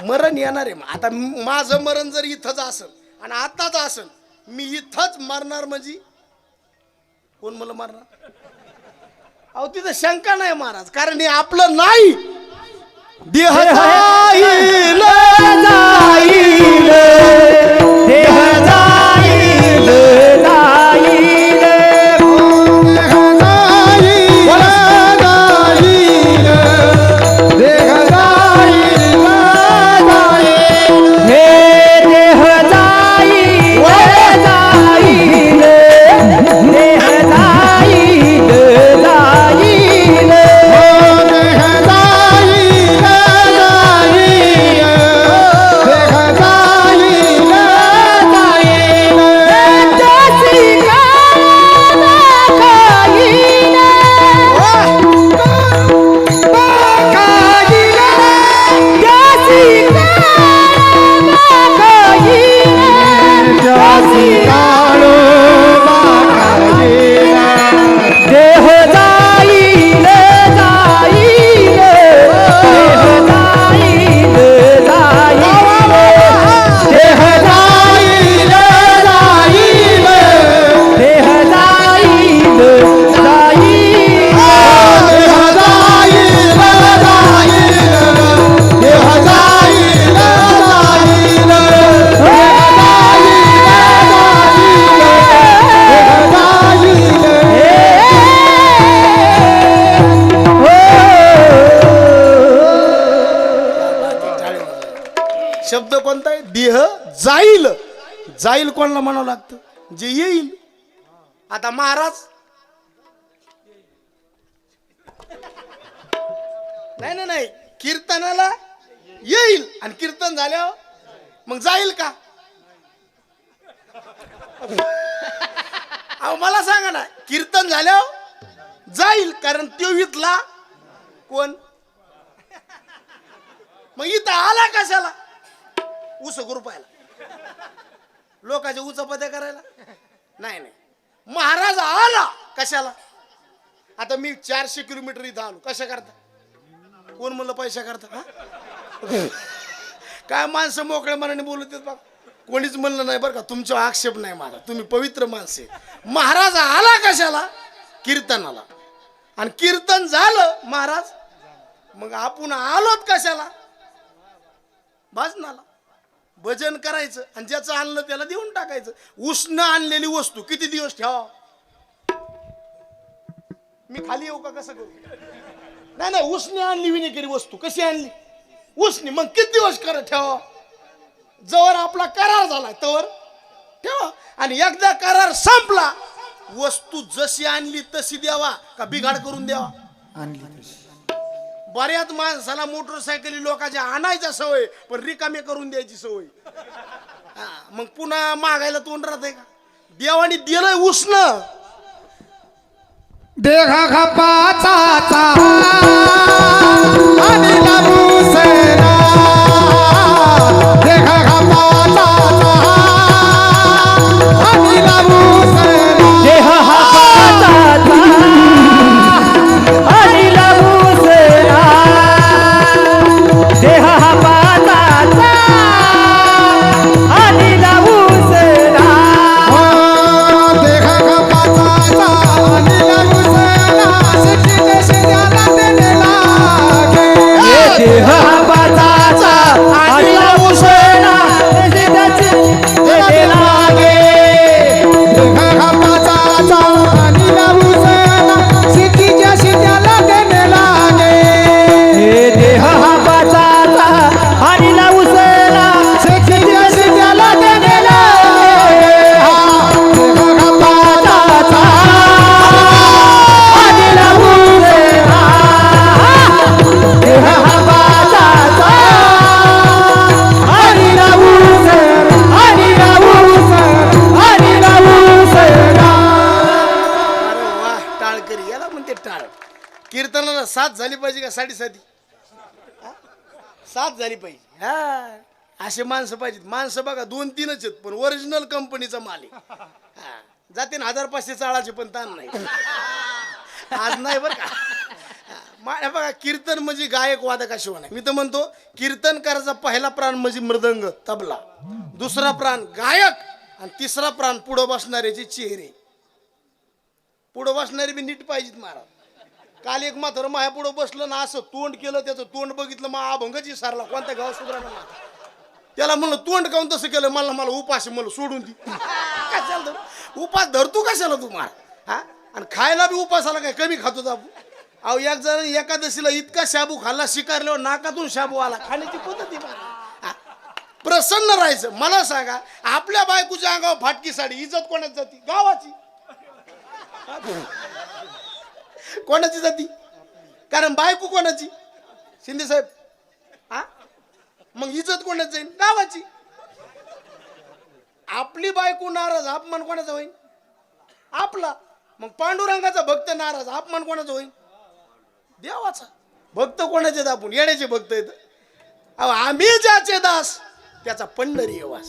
मरण येणार आहे. आता माझं मरण जर इथंच असेल आणि आताच असेल, मी इथंच मरणार म्हणजे कोण मला मारणार? अहो तिथं शंका नाही महाराज, कारण हे आपलं नाही. देह जाईल जाईल देह जाईल जाईल देह जाईल हे देह जाईल जाईल देह जाईल जाईल देह जाईल जाईल देह जाईल जाईल देह जाईल जाईल देह जाईल शब्द कोणता आहे? देह जाईल. जाईल कोणाला म्हणावं लागतं? जे येईल. आता महाराज नाही नाही नाही, कीर्तनाला येईल आणि कीर्तन झाल्यावर मग जाईल का? अहो मला सांगा ना, कीर्तन झाल्यावर जाईल, कारण तो इथला कोण? मग इथं आला कशाला? ऊस गुरुपायला, लोकांच्या उचापत्या करायला? नाही नाही, महाराज आला कशाला? आता मी 400 किलोमीटर इथं आलो कशा करता? कोण म्हणलं पैसा करता? काय माणसं मोकळ्या मनाने बोलत बघ, कोणीच म्हणलं नाही बरं का. तुमचा आक्षेप नाही माझा, तुम्ही पवित्र माणसे. महाराज आला कशाला? कीर्तनाला. आणि कीर्तन झालं महाराज, मग आपण आलोत कशाला? भजनाला. भजन करायचं आणि ज्याचं आणलं त्याला देऊन टाकायचं. उष्ण आणलेली वस्तू किती दिवस ठेवा? मी खाली येऊ का? कसं करू? नाही नाही, उष्ण आणली विनेकरी वस्तू कशी आणली? उष्णी. मग किती दिवस ठेवा? जवळ आपला करार झाला तवर ठेवा. आणि एकदा करार संपला, वस्तू जशी आणली तशी द्यावा का बिघाड करून द्यावा? बऱ्याच माणसाला मोटरसायकली लोकांच्या आणायच्या सवय, पण रिकामे करून द्यायची सवय. मग पुन्हा मागायला तोंड राहत आहे का? देवानी दिलंय उष्ण. देह खपाचा आणि लाबूसना देह खपाचा आणि लाबूसना देह खपाचा आणि लाबूसना देह खपाचा आणि लाबूसना देह खपाचा आणि लाबूसना शिकते शिजाला देणे लागे देह खपाचा आणि लाबूसना शिकते देणे लागे देह खपाचा आणि लाबूसना शिकीच्या शिजाला देणे लागे देह खपाचा आणि लाबूसना शिकीच्या शिजाला देणे लागे देह खपाचा आणि लाबूसना देह खपाचा आणि लाबूसना आणि लाबूसना आणि लाबूसना अरे वा, टाळकरी याला म्हणते टाळ. कीर्तनाला 7 झाली पाहिजे का 7.5? 7 झाली पाहिजे. हा, असे माणसं पाहिजेत. माणसं बघा 2-3च आहेत, पण ओरिजिनल कंपनीचा माल आहे. हा, जाते ना 1500 चाळाचे, पण ताण नाही. आज नाही बरं का. माझ्या बघा, कीर्तन म्हणजे गायक वादकाशिवाय नाही. मी तर म्हणतो कीर्तन करायचा पहिला प्राण म्हणजे मृदंग तबला, दुसरा प्राण गायक, आणि तिसरा प्राण पुढं बसणाऱ्याचे चेहरे. पुढं बसणारे बी नीट पाहिजेत महाराज. काल एक म्हातारं माया पुढं बसलं ना, असं तोंड केलं, त्याचं तोंड बघितलं, मग अभंगच विसरला, कोणत्या गाव सुधारणा. त्याला म्हणलं तोंड काऊन तसं केलं, मला उपास आहे, मला सोडून दी. कशाला उपास धरतो कशाला तू मार, हा? आणि खायला बी उपासाला काय कमी खातो बाबू. अहो एक जण एकादशीला इतका शाबू खाल्ला, शिकारल्यावर नाकातून शाबू आला. खाण्याची पद्धती मार. प्रसन्न राहायचं. मला सांगा, आपल्या बायकोच्या अंगावर फाटकी साडी, इज्जत कोणाची जाती? गावाची. कोणाची जाती? कारण बायको कोणाची? शिंदे साहेब. हा, मग इज्जत कोणाची जाईल? गावाची. आपली बायको नाराज, अपमान कोणाचा होईल? आपला. मग पांडुरंगाचा भक्त नाराज, अपमान कोणाचा होईल? देवाचा. भक्त कोणाचे? आपण येण्याचे भक्त येत. आम्ही ज्याचे दास त्याचा पंढरी वास.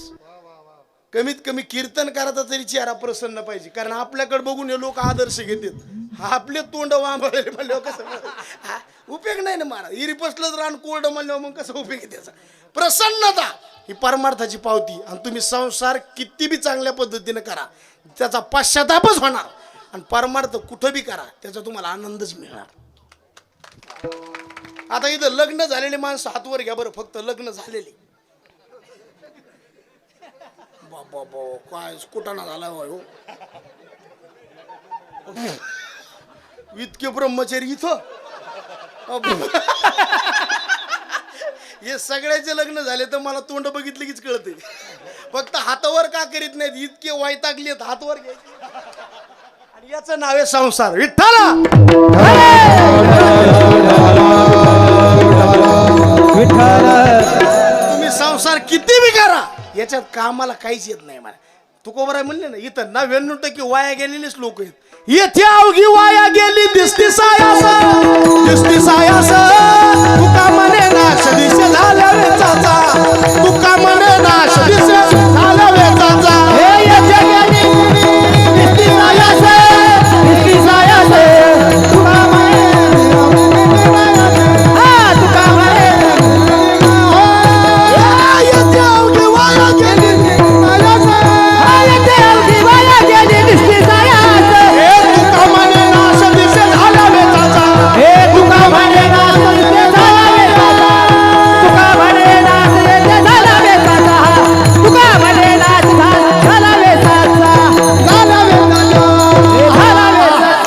कमीत कमी कीर्तन करायचा तरी चेहरा प्रसन्न पाहिजे, कारण आपल्याकडे बघून हे लोक आदर्श घेतात. आपले तोंड वांबळले म्हणल्यावर कसं उपयोग नाही ना महाराज. हिरी पसलं रान कोरडं म्हणल्यावर मग कसं उपयोग आहे त्याचा? प्रसन्नता ही परमार्थाची पावती. आणि तुम्ही संसार किती बी चांगल्या पद्धतीने करा, त्याचा पश्चातापच होणार. आणि परमार्थ कुठं बी करा, त्याचा तुम्हाला आनंदच मिळणार. आता इथं लग्न झालेले माणसं हातवर घ्या बरं, फक्त लग्न झालेले. बाबा काय कुटाणा झाला हो. इतके ब्रह्मचारी इथं. हे सगळ्याचे लग्न झाले तर मला तोंड बघितलं कीच कळते. फक्त हातावर का करीत नाहीत, इतके वैतागलेत हातवर घ्यायचे. आणि याचं नाव आहे संसार. विठ्ठला तुम्ही संसार किती बी करा, याच्यात कामाला काहीच येत नाही. मला तुकोबराय म्हणले ना, इथं 99% वाया गेलेलेच लोक आहेत. येथे अवघी वाया गेली दिसती सायास, दिसती सायास. तुका म्हणे नाश दिसे झाल्या वेचाचा, तुका म्हणे नाश दिसे झाल्या वेचाचा. हे येथे गेली दिसती सायास, दिसती सायास. तुका म्हणे तुका म्हणे येथे अवघी वाया गेली सायास, येथे अवघी वाया गेली दिसती सायास. तुका म्हणे नाश दिसे झाल्या वेचाचा, हे तुका म्हणे नाश दिसे झाल्या वेचाचा, तुका म्हणे नाश दिसे झाल्या वेचाचा, तुका म्हणे नाश झाला वेचाचा, झाला वेचाचा, झाला वेचाचा.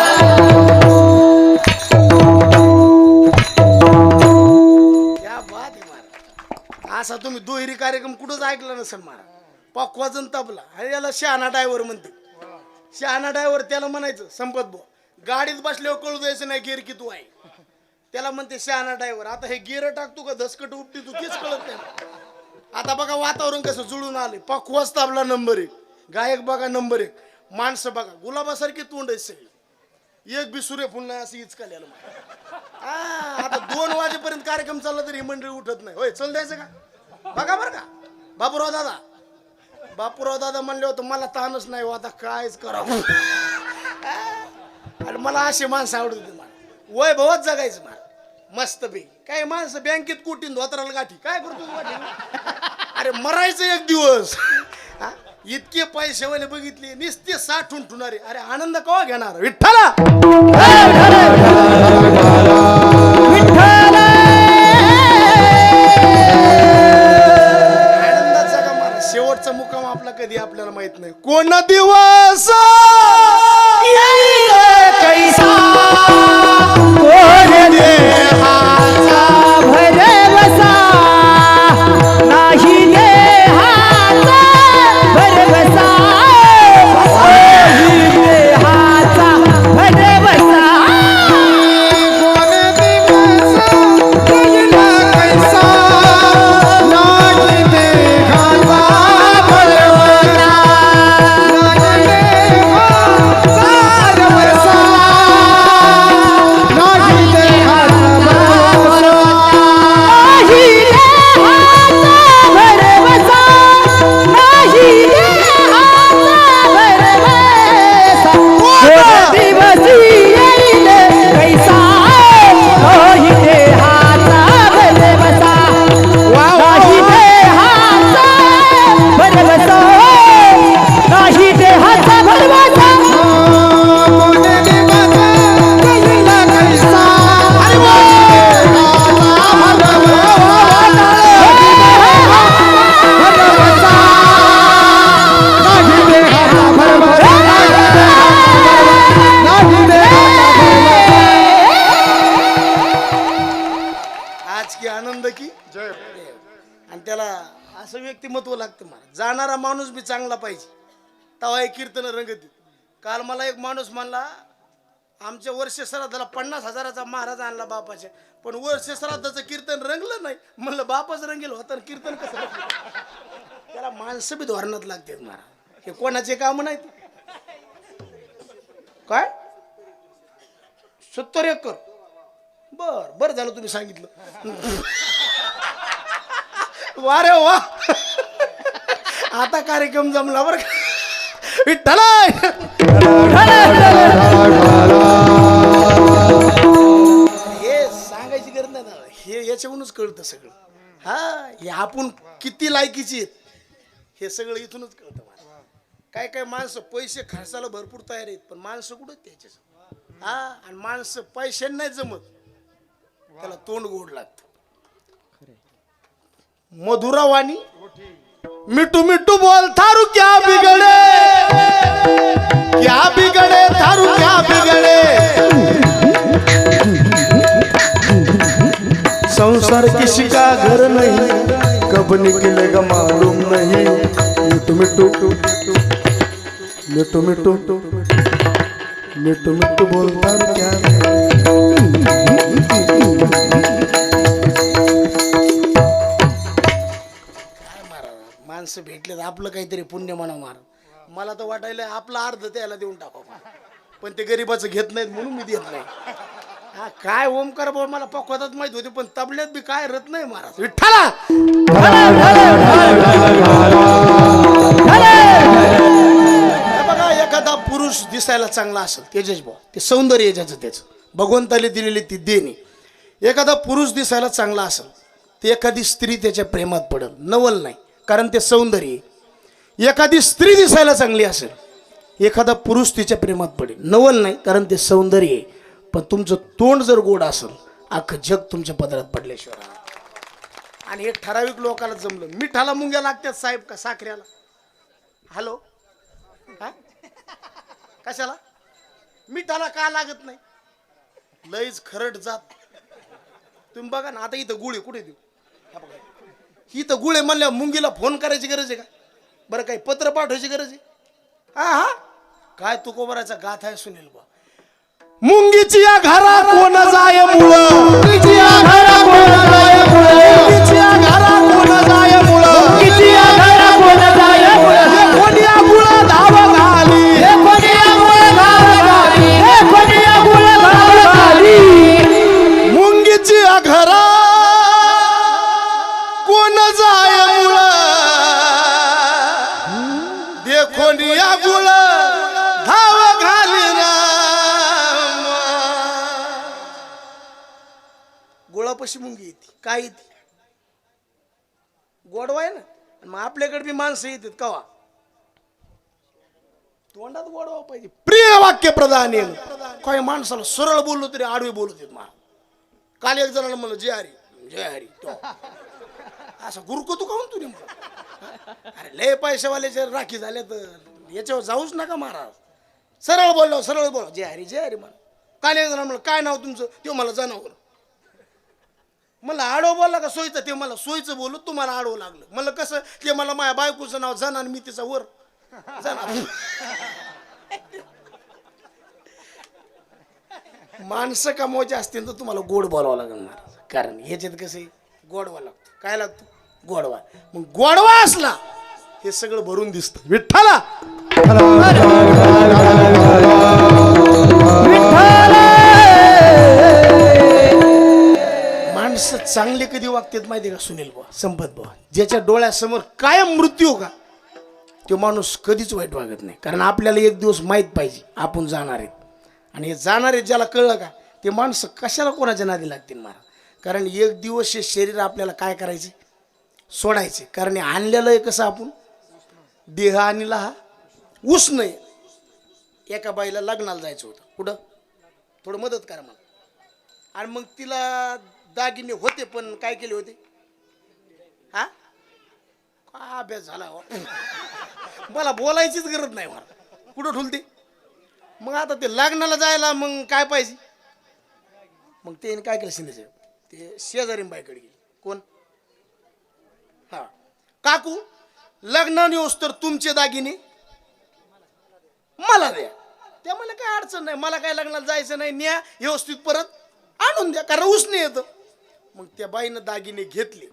क्या बात आहे महाराज. असा तुम्ही दुहेरी कार्यक्रम कुठंच ऐकला नसेल महाराज. पक्वाजन तबला, अरे याला शहाणा ड्रायव्हर म्हणते. शहाणा ड्रायव्हर त्याला म्हणायचं संपत भाऊ, गाडीत बसल्यावर कळू द्यायचं नाही गेअर की तू आहे. त्याला म्हणते शहाणा ड्रायव्हर. आता हे गेअर टाकतो का धसकट उपटी तू तेच कळत नाही. आता बघा वातावरण कसं जुळून आले. पक्वाज तबला नंबर 1, गायक बघा नंबर 1, माणसं बघा गुलाबासारखी तोंड आहे सगळी. एक बी सूर्यफूल नाही असं इचकाल्याला. आता 2 वाजेपर्यंत कार्यक्रम चालला तरी मंडळी उठत नाही. होय चल द्यायचं का? बघा बरं का बापूराव दादा. बापूराव दादा म्हणले होतं मला ताणच नाही हो, आता कायच करावं. आणि मला असे माणसं आवडत होते. मला वैभवात जगायचं मला मस्त बे. काय माणसं बँकेत कुटीन धोत्राला गाठी काय करतो. अरे मरायचं एक दिवस. इतके पैसेवाले बघितले निस्ते साठून ठुणारे. अरे आनंद कवा घेणार? विठ्ठला आनंदाचा का मारा. शेवटचा मुक्काम आपला कधी आपल्याला माहित नाही. कोण दिवस येईल कैसा, कोण देहाचा भरवसा नाही, देहाचा भरवसा नाही, देहाचा भरवसा सांगितलं की आणि त्याला असं व्यक्तिमत्व लागतं मला. जाणारा माणूस बी चांगला पाहिजे, तेव्हा हे कीर्तन रंगती. काल मला एक माणूस म्हणला, आमच्या वर्ष श्राद्धाला 50,000चा महाराज आणला बापाच्या, पण वर्ष श्राद्धाचं कीर्तन रंगलं नाही. म्हणलं बापाच रंगेल होता आणि कीर्तन कसं रंगलं? त्याला माणसं बी धोरणात लागतात महाराज. हे कोणाचे काम नाहीत. काय 70 एकर? बर झालं तुम्ही सांगितलं. वा रे वा, आता कार्यक्रम जमला बरं का. विठ्ठलाय हे सांगायची गरज नाही ना, हे याच्यावरूनच कळतं सगळं. हा, हे आपण किती लायकीची आहेत हे सगळं इथूनच कळतं मला. काय काय माणसं पैसे खर्चाला भरपूर तयार आहेत, पण माणसं कुठं त्याच्या. हा, आणि माणसं पैशाने नाही जमत, त्याला तोंड गोड लागतं. मधुरावाणी मिठू मिठू बोल थारू क्या बिगड़े, क्या बिगड़े थारू क्या बिगड़े, संसार किसी का घर नहीं, कब निकलेगा मालूम नहीं. मिठू मिठू मिठू मिठू मिठू मिठू बोल थारू क्या माणसं भेटले तर आपलं काहीतरी पुण्य म्हणा मार. मला तर वाटायला आपला अर्ध त्याला देऊन टाकावं, पण ते गरीबाचं घेत नाहीत म्हणून मी देत नाही. हा, काय ओमकार बाबा मला पकवातात माहित होते, पण तबल्यात बी काय रत नाही महाराज. विठ्ठला बघा, एखादा पुरुष दिसायला चांगला असेल तेजस भाऊ, ते सौंदर्य ज्याचं त्याचं भगवंताने दिलेली ती देणी. एखादा पुरुष दिसायला चांगला असेल ते एखादी स्त्री त्याच्या प्रेमात पडेल, नवल नाही, कारण ते सौंदर्य. एखादी स्त्री दिसायला चांगली असेल, एखादा पुरुष तिच्या प्रेमात पडेल, नवल नाही, कारण ते सौंदर्य आहे. पण तुमचं तोंड जर गोड असेल, अख्खं जग तुमच्या पदरात पडल्याशिवाय. आणि हे ठराविक लोकांना जमलं. मिठाला मुंग्या लागतात साहेब का साखऱ्याला? हॅलो, हा, कशाला मिठाला का लागत नाही? लईच खरट जात. तुम्ही बघा ना, आता इथं गुळे कुठे देऊ? इथं गुळे म्हणल्या मुंगीला फोन करायची गरज आहे का? बरं, काही पत्र पाठवायची गरज आहे? हा हा, काय तुकोबराचा गाथ आहे सुनील बा. मुंगीची या घरा कोण जाय मुळ, मुंगीची या घरा कोण जाय मुळ, मुंगीची या घरा कोण जाय मुळ, मुंगीची या घरा कोण जाय मुळ, कोणिया गुळ धाव घाली, हे कोणिया गुळ धाव घाली, हे कोणिया गुळ धाव घाली, मुंगीची या घरा कोण जाय मुळ, देखोनिया गुळ धाव घाली. गोळापाशी मुंगी येते, काय येते? गोडवा आहे ना. मग आपल्याकडे बी माणसं येतात कवा, तोंडात गोडवा पाहिजे. प्रिय वाक्य प्रधान आहे. काही माणसाला सरळ बोललो तरी आडवे बोलत येत मला. काल एक जणाला म्हणलं जय हरी जय हरी, असं गुरको तू काहून तुने मला? अरे लय पैशावाल्याचे राखी झाले तर याच्यावर जाऊच नका महाराज. सरळ बोललो जय हरी मला. काल एक जण म्हणलं काय नाव तुमचं? ते मला जनावर. मला आडव बोलला का सोयीचं? ते मला सोयीचं बोलू, तुम्हाला आडवं लागलं. म्हणलं कसं? ते मला माझ्या बायकोचं नाव जाना आणि मी तिचा वर जाना. माणसं कमवायची असतील तर तुम्हाला गोड बोलावं लागेल महाराज, कारण ह्याच्यात कसं गोडवा लागतो. काय लागतो? गोडवा. मग गोडवा असला हे सगळं भरून दिसतं. विठ्ठला माणसं चांगले कधी वागतात माहिती का सुनील बुवा, संपत बुवा? ज्याच्या डोळ्यासमोर कायम मृत्यू का, तो माणूस कधीच वाईट वागत नाही. कारण आपल्याला एक दिवस माहीत पाहिजे आपण जाणार आहेत. आणि हे जाणार आहेत ज्याला कळलं का, ते माणसं कशाला कोणाच्या नादी लागतील महाराज? कारण एक दिवस हे शरीर आपल्याला काय करायचे? सोडायचे. कारण हे आणलेलं आहे कसं, आपण देह आणला हा उष्ण आहे. एका बाईला लग्नाला जायचं होतं, कुठं? थोडं मदत करा मला. आणि मग तिला दागिने होते, पण काय केले होते? हा, काय अभ्यास झाला हो? मला बोलायचीच गरज नाही मला. कुठं ठुलते? मग आता ते लग्नाला जायला मग काय पाहिजे? मग ते काय केलं शिंदे, ते शेजारी बाईकडे गेली. कोण? हा काकू, लग्नाने येऊस तर तुमचे दागिने मला द्या. त्या मला काय अडचण नाही, मला काय लग्नाला जायचं नाही, न्या व्यवस्थित परत आणून द्या, कारण उसने येतं. मग त्या बाईनं दागिने घेतले,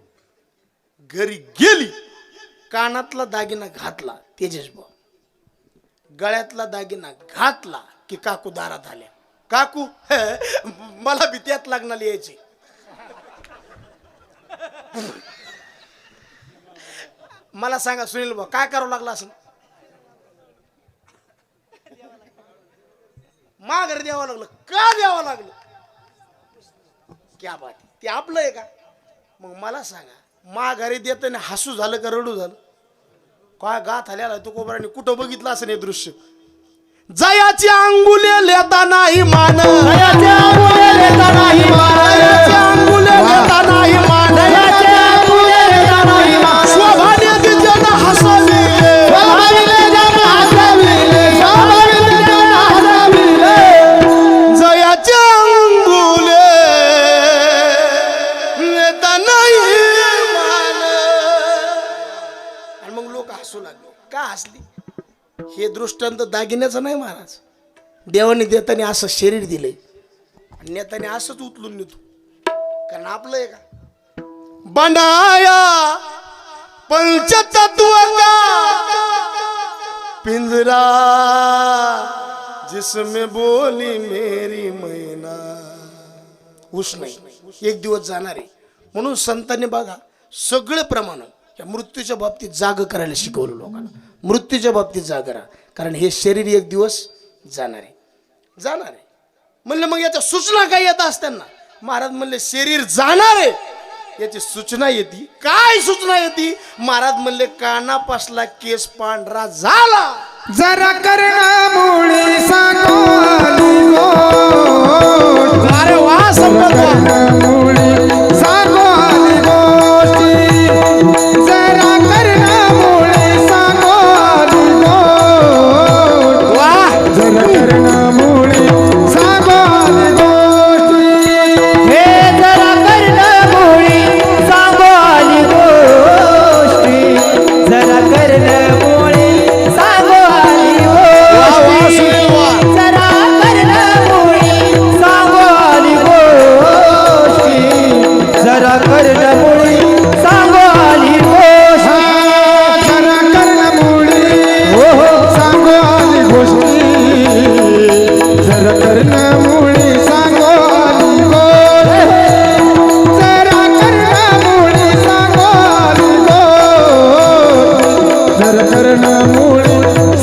घरी गेली, कानातला दागिना घातला तेजस भाऊ, गळ्यातला दागिना घातला की काकू दारात आल्या. काकू मला बी त्यात लग्नाला यायचे. मला सांगा सुनील भाऊ, काय करावं लागलं असं? माघारी द्यावं लागलं. का द्यावं लागलं? क्या बात, ते आपलं आहे का? मग मला सांगा, माघारी देताना हसू झालं का रडू झालं? काय गात आल्याला तो कोबराने कुठं बघितलं असं हे दृश्य? जयाची अंगुले लेता नाही मान, जयाची अंगुले लेता नाही मान, जयाची अंगुले लेता नाही मान, जयाची अंगुले लेता नाही मान. शोभाने दिजन हसविले, शोभाने दिजन हसविले, शोभाने दिजन हसविले. जयाची अंगुले लेता नाही मान. आणि मग लोक हसू लागले. का हसली? हे दृष्टांत दागिन्याचं नाही महाराज. देवाने देताना असं शरीर दिलंय आणि नेताने असंच उचलून नेतो, कारण आपलं आहे का? बनाया पंचतत्व का पिंजरा जिसमें बोली मेरी मैना. उस नाही, एक दिवस जाणार आहे. म्हणून संतांनी बघा सगळे प्रमाण या मृत्यूच्या बाबतीत जाग करायला शिकवलं लोकांना. मृत्यूच्या बाबतीत जाग करा, कारण हे शरीर एक दिवस जाणार आहे, जाणार आहे. म्हणलं मग याच्या सूचना काय येत असताना? महाराज म्हणले शरीर जाणार आहे, याची सूचना येते. काय सूचना येते? महाराज म्हणले कानापासला केस पांढरा झाला. जरा कर्णामुळे सांगो आली गोष्ट. अरे वा संपत कर्णामुळे सांगो आली गोष्टी. जरा कर्णामुळे सांगो आली गोष्ट. जरा कर्णामुळे सांगो आली गोष्टी. हे जरा कर्णमुळी सांगो आली गोष्टी. जरा कर्णमुळी सांगो आली गोष्टी. जरा कर्णमुळी सांगो आली गोष्टी. जरा कर्णमुळी सांगो आली गोष्टी. जरा कर्णामुळे हो हो सांगो आली गोष्टी. जरा कर्णामुळे सांगो आली गोष्टी. जरा कर्णामुळे सांगो आली गोष्टी. जरा कर्णामुळे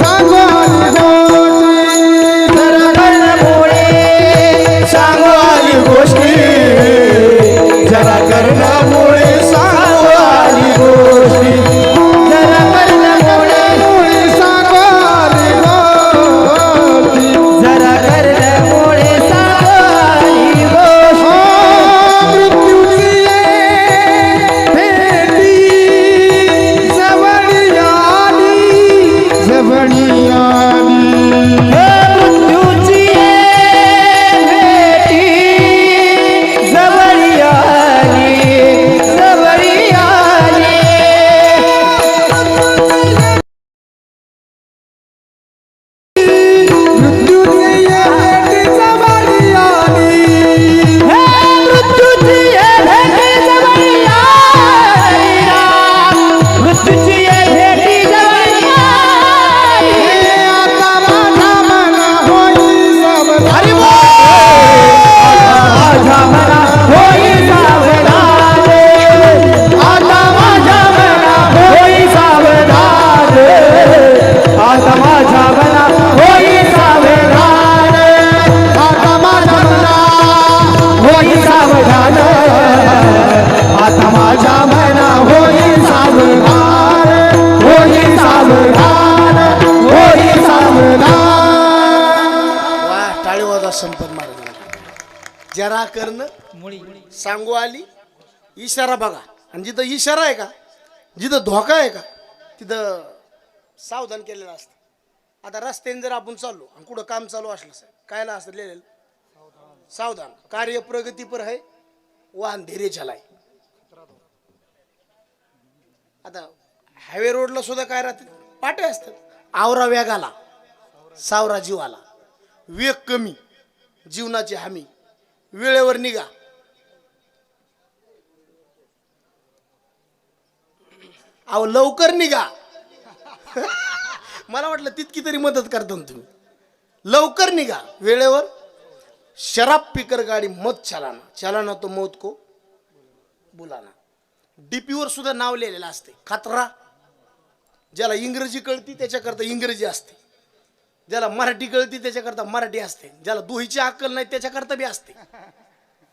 सांगो आली गोष्टी. जरा कर्णमुळी सांगो आली गोष्टी. जरा कर्णमुळी सांगो आली गोष्टी. जरा कर्णमुळी सांगो आली गोष्टी. जरा कर्णमुळी सांगो आली गोष्टी. मृत्यूची भेटी जवळ आली, जवळ आली. मृत्यूची भेटी जवळ आली, जवळ आली. मृत्यूची भेटी जवळ आली. मृत्यूची भेटी जवळ आली राम. मृत्यूची भेटी जवळ आली. आता माझा मना होई सावधान. माझ्या मना होई सावधान. आता माझ्या मना होई सावधान. आता माझ्या मना होई सावधान. आता माझा मना होई सावधान. आता माझ्या मना होई सावधान. होई सावधान. होई सावधान. वा टाळी वाजा संपत महाराज. जरा कर्ण सांगू आली. इशारा बघा, आणि जिथं इशारा आहे का, जिथं धोका आहे का, तिथं सावधान केलेलं असतं. आता रस्त्याने जर आपण चाललो आणि कुठं काम चालू असलं सर कायला असतं लिहिलेलं? सावधान, कार्य प्रगती पर आहे, वाहन धीरे चलाय. आता हायवे रोडला सुद्धा काय राहते, पाटे असतात. आवरा वेगाला सावरा जीवाला, वेग कमी जीवनाची हमी, वेळेवर निघा. अहो लवकर निघा. मला वाटलं तितकी तरी मदत करता ना तुम्ही. लवकर निघा वेळेवर. शराब पीकर गाडी मत चालाना, चालाना तो मौत को बुलाना. डीपीवर सुद्धा नाव लिहिलेलं असते खतरा. ज्याला इंग्रजी कळती त्याच्याकरता इंग्रजी असते, ज्याला मराठी कळती त्याच्याकरता मराठी असते, ज्याला दोहीची अक्कल नाही त्याच्याकरता बी असते.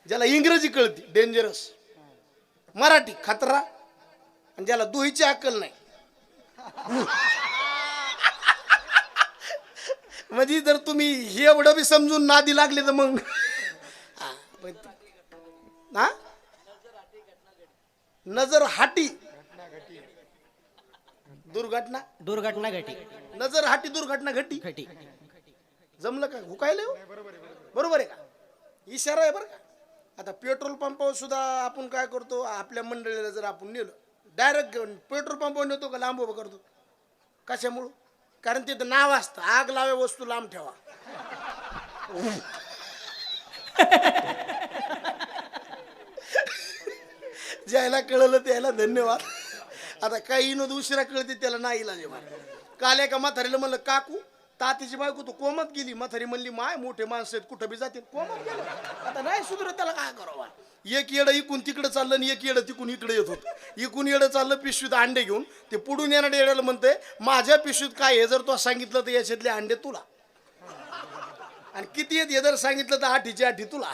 ज्याला इंग्रजी कळती डेंजरस, मराठी खतरा, आणि ज्याला दोहीची अक्कल नाही म्हणजे जर तुम्ही हे एवढं बी समजून नादी लागले तर मग हा नजर हाटी दुर्घटना घटी नजर हाटी दुर्घटना घटी. जमलं का? हुकायला हो? बरोबर आहे का? इशारा आहे बरं का. आता पेट्रोल पंपावर सुद्धा आपण काय करतो, आपल्या मंडळीला जर आपण नेलं डायरेक्ट पेट्रोल पंपावर नेतो का लांब उभं करतो? कशामुळं? कारण तिथं नाव असतं, आग लावे वस्तू लांब ठेवा. ज्याला कळलं त्याला धन्यवाद. आता काही विनोद उशिरा कळते त्याला नाही इलाज आहे. काल एका म्हातारीला म्हणलं काकू तातीची बायको तू कोमात गेली. म्हातारी म्हणली माय मोठे माणसं आहेत कुठं बी जातील, कोमात गेलं. आता नाही सुधरत त्याला काय करावं. एक येडं इकून तिकडे चाललं आणि एक येडं तिकून इकडे येत होतं. इकून येडं चाललं पिशवीत अंडे घेऊन, ते पुढून येणार येड्याला म्हणतंय माझ्या पिशवीत काय हे जर तो सांगितलं तर याच्यातले अंडे तुला, आणि किती आहेत हे जर सांगितलं तर आठीची आठी तुला,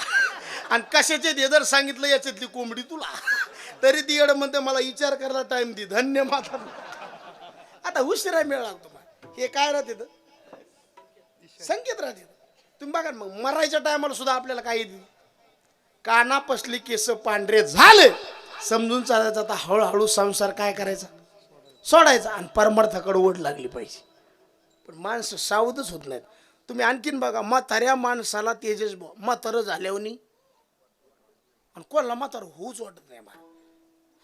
आणि कशाचे हे जर सांगितलं याच्यातली कोंबडी तुला. तरी ती येडं म्हणते मला विचार करायला टाइम दे. धन्यवाद. आता उशिरा मिळाला तुम्हाला. हे काय राहते संकेत राहते. तुम्ही बघा मग मरायच्या टायमाला सुद्धा आपल्याला काही काना पसली केस पांढरे झाले समजून चालायचं. आता हळूहळू संसार काय करायचा, सोडायचा, आणि परमार्थाकडे ओढ लागली पाहिजे. पण माणसं सावधच होत नाहीत. तुम्ही आणखीन बघा म्हाताऱ्या माणसाला तेजस म्हातारं झाल्यावनी, आणि कोणाला म्हातारं होऊच वाटत नाही. मला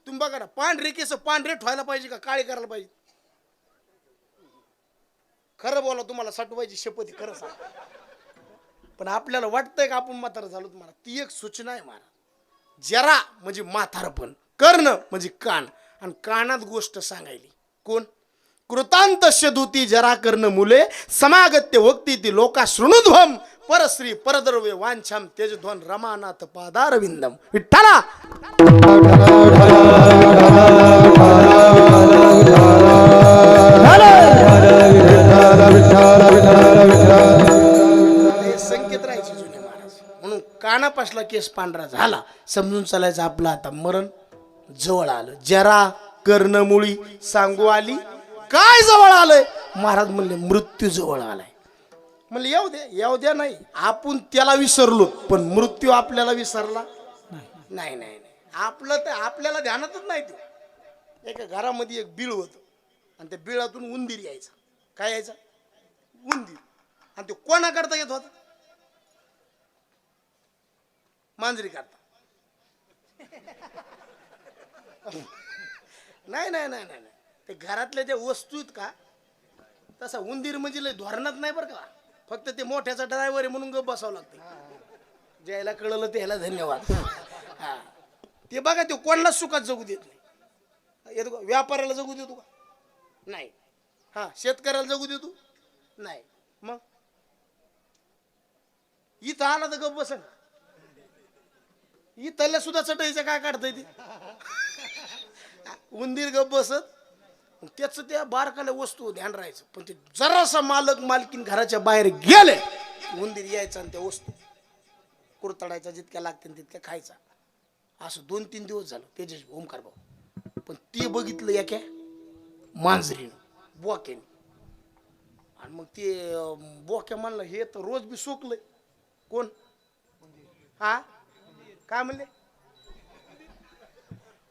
तुम्ही बघा ना, पांढरे केस पांढरे ठेवायला पाहिजे का काळे करायला पाहिजे? खरं बोला, तुम्हाला सटवायची शपथ खरं सांग. पण आपल्याला वाटतंय का आपण म्हातारं झालो? तुम्हाला ती एक सूचना आहे महाराज. जरा म्हणजे म्हातारपण, कर्ण म्हणजे कान, आणि कानात गोष्ट सांगायली. कोण? कृतांतस्य दूती जरा कर्ण मुले समागत्य वक्ती ती लोका शृणुध्वम परश्री परद्रव्य वांछाम तेजध्वन रमानाथ पादारविंदम. विठ्ठला संकेत राहायचे जुने महाराज. म्हणून कानापासला केस पांढरा झाला समजून चालायचं आपलं आता मरण जवळ आलं. जरा कर्णमुळी सांगू आली. काय जवळ आलंय? महाराज म्हणले मृत्यू जवळ आलाय. म्हणले येऊ द्या नाही, आपण त्याला विसरलो पण मृत्यू आपल्याला विसरला नाही. नाही आपलं तर आपल्याला ध्यानातच नाही. ते एका घरामध्ये एक बिळ होतं, आणि त्या बिळातून उंदीर यायचा. काय यायचा? उंदीर. आणि ते कोणाकरता येत होता? मांजरी करता. नाही ते घरातल्या ज्या वस्तू आहेत का, तसा उंदीर म्हणजे लय धोरणात नाही बरं का. फक्त ते मोठ्याचा ड्रायव्हर आहे म्हणून गप बसावं लागतं. ज्याला कळलं त्याला धन्यवाद. हा ते बघा, ते कोणाला सुखात जगू देत नाही. येतो का? व्यापाऱ्याला जगू देतो का? नाही. हा शेतकऱ्याला जगू देतो नाही. मग इथं आला तर गप बस. इथल्या सुद्धा चटईचं काय काढतंय ते उंदीर गप बसत. त्याचं त्या बारकाल्या वस्तू ध्यान राहायचं. पण ते जरासा मालक मालकीन घराच्या बाहेर गेले, उंदीर यायचा आणि त्या वस्तू कुरतडायचा, जितक्या लागतील तितक्या खायचा. असं 2-3 दिवस झालं तेजस ओमकार भाऊ. पण ते बघितलं या काय मांजरीनं बोक्याने, आणि मग ते बोक्या म्हणलं हे तर रोज बी सोकलंय. कोण? हा काय म्हणले?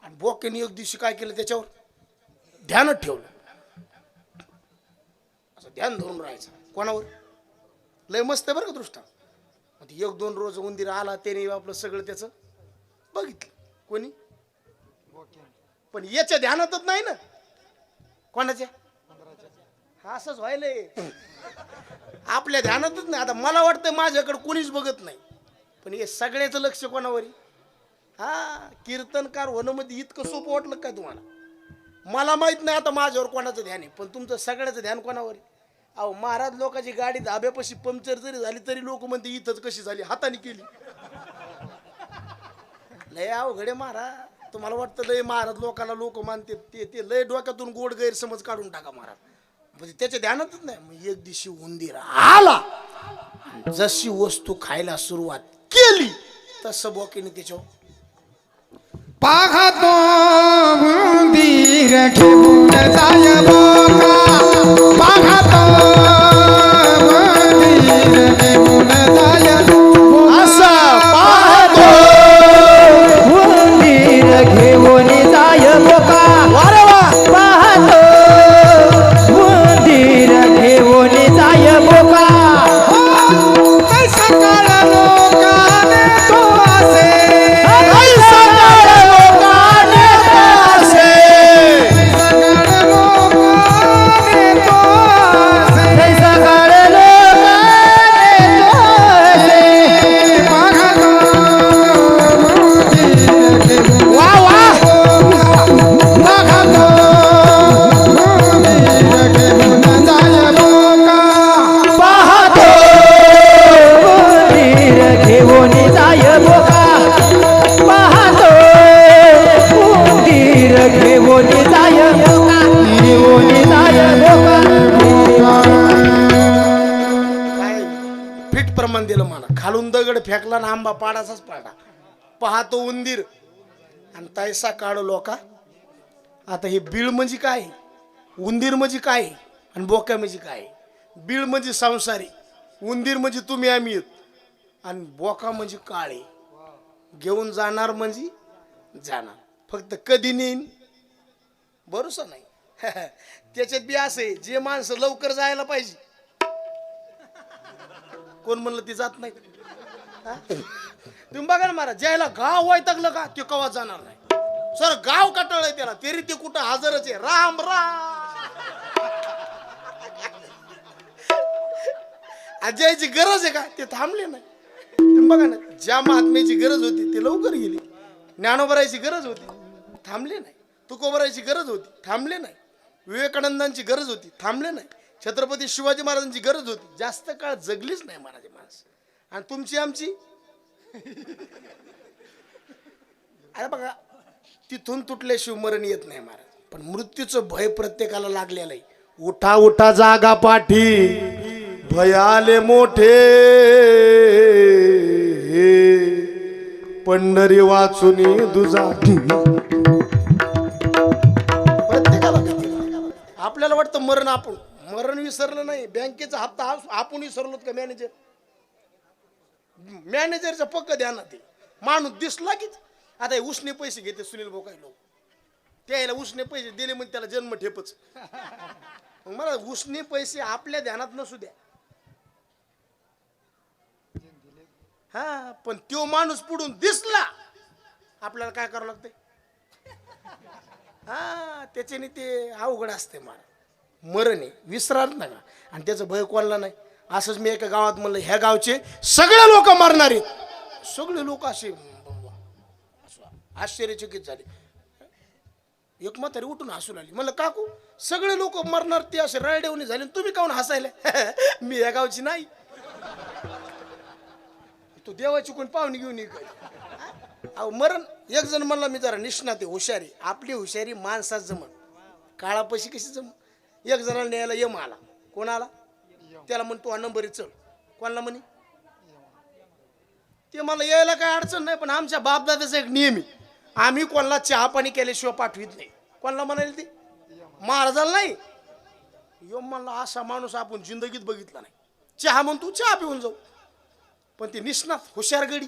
आणि बोक्याने एक दिवशी काय केलं, त्याच्यावर ध्यानच ठेवलं. असं ध्यान धरून राहायचं. कोणावर? लय मस्त आहे बरं का दृष्टा. मग 1-2 रोज उंदीर आला, त्याने आपलं सगळं त्याचं बघितलं. कोणी? पण याच्या ध्यानातच नाही ना. कोणाच्या? हा असंच व्हायलंय. आपल्या ध्यानातच नाही. आता मला वाटतं माझ्याकडे कोणीच बघत नाही, पण हे सगळ्याचं लक्ष कोणावर आहे? हा कीर्तनकार होणं मध्ये इतकं सोपं वाटलं काय तुम्हाला? मला माहित नाही आता माझ्यावर कोणाचं ध्यान आहे, पण तुमचं सगळ्याचं ध्यान कोणावर आहे? अहो महाराज लोकांची गाडी धाब्यापाशी पंक्चर जरी झाली तरी लोक म्हणते इथंच कशी झाली, हाताने केली. लय अवघडे महाराज. तुम्हाला वाटतं लय महाराज लोकांना लोक मानते, ते लय डोक्यातून गोड गैरसमज काढून टाका महाराज. म्हणजे त्याच्या ध्यानातच नाही. मग एक दिवशी उंदीर आला, जशी वस्तू खायला सुरुवात केली तसं बोकीने त्याच्यावर पाहतो उंदीर घेऊन जाय बोका, पाहतो उंदीर घेऊन जाय असा पाहतो उंदीर घेऊन जाय बोका, वारे वा पाहतो उंदीर घेऊन जाय बोका. सकाळ लोकाने तो असे, सकाळ लोकाने असे, सकाळ लोकाने तो असे, सकाळ लोकाने पाहतो उंदीर घेऊन वा वा पाहतो उंदीर घेऊन जाय बोका. पाहतो उंदीर घेऊन जाय बोका, पाहतो उंदीर घेऊन जाय बोका, घेऊन जाय बोका. काय फिट प्रमाण दिलं मला. खालून दगड फेकला ना आंबा पाडाचाच पाडा. पाहतो उंदीर आणि तैसा काढो लोका. आता हे बीळ म्हणजे काय, उंदीर म्हणजे काय आणि बोक्या म्हणजे काय? बीळ म्हणजे संसारी, उंदीर म्हणजे तुम्ही आम्ही आहेत, आणि बोका म्हणजे काळे. घेऊन जाणार म्हणजे जाणार, फक्त कधी नेईन भरोसा नाही. त्याच्यात बी असे जे माणसं लवकर जायला पाहिजे, कोण म्हणलं ती जात नाही. हा? तुम्ही बघा ना महाराज, ज्याला गाव वैतागलं का ते कवा जाणार नाही. सर गाव कटाळलंय त्याला, तरी ते कुठं हजरच आहे. राम राम. अजयाची गरज आहे का ते थांबले नाही. तुम्ही बघा ना, ज्या महात्म्याची गरज होती ते लवकर गेली. ज्ञानोबरायची गरज होती, थांबले नाही. तुकोबरायची गरज होती, थांबले नाही. विवेकानंदांची गरज होती, थांबले नाही. छत्रपती शिवाजी महाराजांची गरज होती, जास्त काळ जगलीच नाही महाराज माणसं. आणि तुमची आमची अरे बघा, तिथून तुटल्याशिवाय मरण येत नाही महाराज. पण मृत्यूचं भय प्रत्येकाला लागलेलं आहे. उठा उठा जागा पाठी, भयाले मोठे, पंढरी वाचुनी दुजा. प्रत्येकाला आपल्याला वाटतं मरण, आपण मरण विसरलं नाही. बँकेचा हप्ता आपण विसरलो का? मॅनेजरचं पक्क ध्यानात आहे. माणूस दिसला कीच. आता हे उसने पैसे घेते सुनील बोकाई लोक, त्याला उसने पैसे दिले म्हणजे त्याला जन्म ठेपच. मग मला उसने पैसे आपल्या ध्यानात नसू द्या. हा, पण तो माणूस पुढून दिसला, आपल्याला काय करावं लागतंय? हा, त्याच्याने ते अवघड असते. मला मरण आहे, विसरात नका. आणि त्याचं भय कोणाला नाही. असंच मी एका गावात म्हणलं, ह्या गावचे सगळे लोक मरणार आहेत. सगळे लोक असे आश्चर्यचकित झाले. एक म्हातारी उठून हसून आली. म्हणलं काकू, सगळे लोक मरणार ते असे रळडेवणी झाले, तुम्ही काहून हसायला? मी या गावची नाही. तू देवाची कोण पाहुणी घेऊन ये. अहो मरण, एक जण म्हणला मी जरा निष्णात आहे, हुशारी. आपली हुशारी माणसाच जमन, काळापाशी कशी जमन. एक जणाला न्यायला यम आला. कोण आला? त्याला म्हण तू हा नंबर चल. कोणाला म्हणे? ते मला यायला काय अडचण नाही, पण आमच्या बापदादाचा एक नियम आहे, आम्ही कोणाला चहा पाणी केल्याशिवाय पाठवित नाही. कोणाला म्हणाल ते? महाराजाला नाही. यम म्हणला, असा माणूस आपण जिंदगीत बघितला नाही. चहा म्हणतो चहा पिऊन जाऊ. पण ते निष्णात हुशार गडी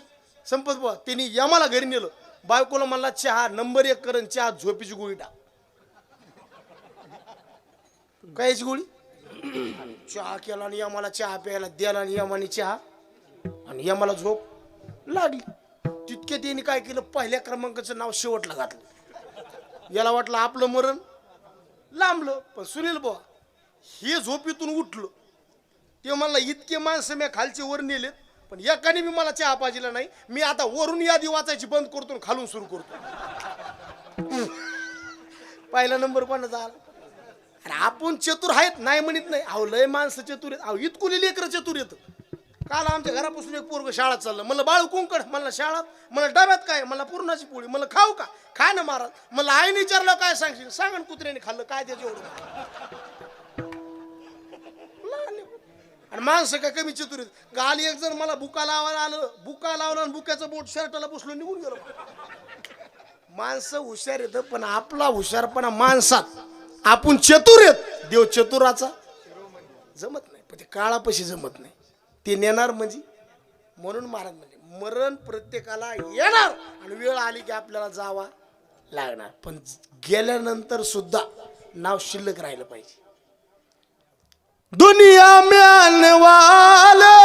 संपत बुवा, त्यांनी यमाला घरी नेलं. बायकोला म्हणला चहा नंबर 1 करण, चहा झोपीची गोळी टाक. कायची गोळी? चहा केला आणि यमाला चहा प्यायला द्याला, आणि यमाने चहा, आणि यमाला झोप लागली. तितके त्यांनी काय केलं, पहिल्या क्रमांकाचं नाव शेवटला घातलं. याला वाटलं आपलं मरण लांबलं, पण सुनील बुवा हे झोपेतून उठलं ते म्हणला इतके माणसं मी खालचे वर नेलेत पण एकाने बी मला चहा पाजिला नाही, मी आता वरून यादी वाचायची बंद करतो आणि खालून सुरू करतो. पहिला नंबर कोणाचा आला? अरे आपण चतुर आहेत नाही म्हणत नाही, अहो लय माणसं चतुर आहेत, अहो इतकुली लेकरं चतुर येत. काल आमच्या घरापासून एक पोरग शाळेत चाललं, म्हणलं बाळू कुंकड, म्हणलं शाळात, मला डब्यात काय, मला पुरणाची पोळी, मला खाऊ का, खा ना महाराज, मला आईने विचारलं काय सांगशील, सांगा ना कुत्र्याने खाल्लं काय त्याचं एवढं. आणि माणसं काय कमी चतुर आहेत. काल एक जण मला बुका लावायला आलं, बुका लावला आणि बुक्याचं बोट शर्टाला बसलो निघून गेलो. माणसं हुशार येतं पण आपला हुशारपणा माणसात, आपण चतुर येत, देव चतुराचा जमत नाही, पण ते काळापाशी जमत नाही, ते नेणार म्हणजे. म्हणून महाराज म्हणजे मरण प्रत्येकाला येणार आणि वेळ आली की आपल्याला जावा लागणार, पण गेल्यानंतर सुद्धा नाव शिल्लक राहिलं पाहिजे. दुनिया में आने वाले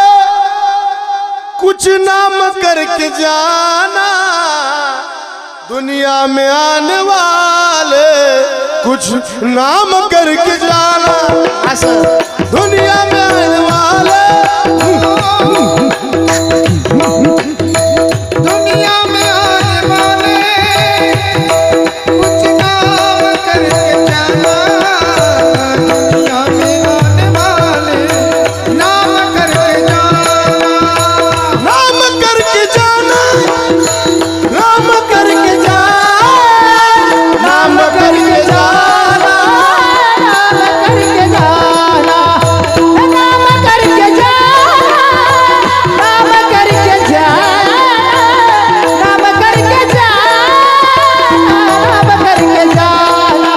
कुछ नाम करके जाना, दुनिया में आने वाले कुछ नाम करके जाना, दुनिया में आने वाले दुनिया में आने वाले कुछ नाम करके जाना, दुनिया में आने वाले नाम करके जाना, नाम करके जाना, नाम करके जाना, नाम करके जाना, नाम करके जाना, नाम करके जाना, नाम करके जाना, नाम करके जाना, नाम करके जाना,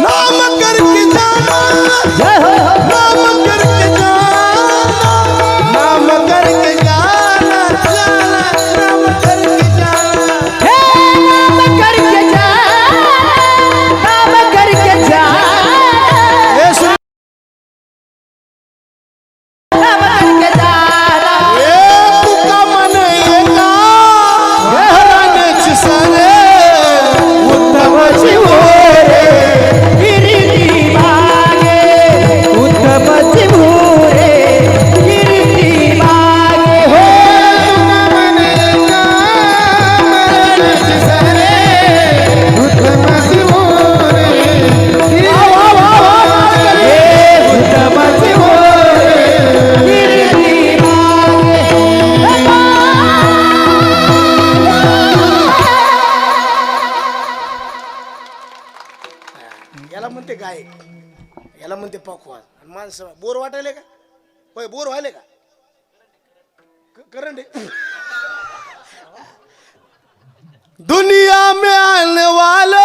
नाम करके जाना, जय हो नाम करके जाना, नाम करके जाना, जाना, नाम करके जाना. हे नाम करके जाना, नाम करके जाना, येशू नाम करके जाना, तुका म्हणे एका घराण्याची सरे उत्तमची भोरे गिरिटी मागे, उत्तमची भोरे गिरिटी मागे, हो मरणाची सरे उत्तमची भोरे हे उत्तमची भोरे गिरिटी याला म्हणते गायक, याला म्हणते पकवान. आणि माणसं बोर वाटायले का? होय बोर व्हायले का? करंडे. दुनिया में आने वाले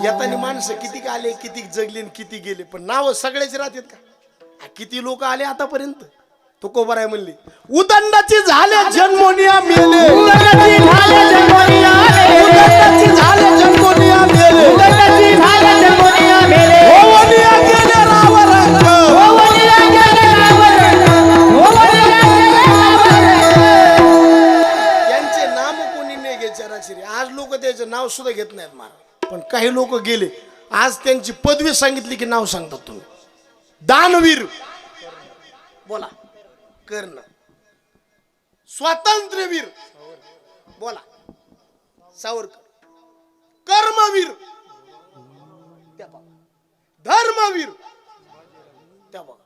येतानी माणसं किती आले, किती जगले आणि किती गेले, पण नाव सगळ्याचे राहतात का? किती लोक आले आतापर्यंत? तुकोबाराय म्हणली उदंडाची झाले जन्मोनिया मेले, उदंडाची झाले जन्मोनिया मेले, उदंडाची झाले जन्मोनिया मेले, उदंडाची झाले जन्मोनिया मेले, ओवनिया गेले राव रंग, ओवनिया गेले राव रंग, ओवनिया गेले राव रंग. यांचे नाम कोणी नाही घ्यायचे राशिरी. आज लोक त्याचं नाव सुद्धा घेत नाहीत महाराज, पण काही लोक गेले आज त्यांची पदवी सांगितली की नाव सांगतात. तुम्ही दानवीर बोला, कर्ण, स्वातंत्र्यवीर बोला, सावरकर, कर्मवीर त्या बघा, धर्मवीर त्या बघा,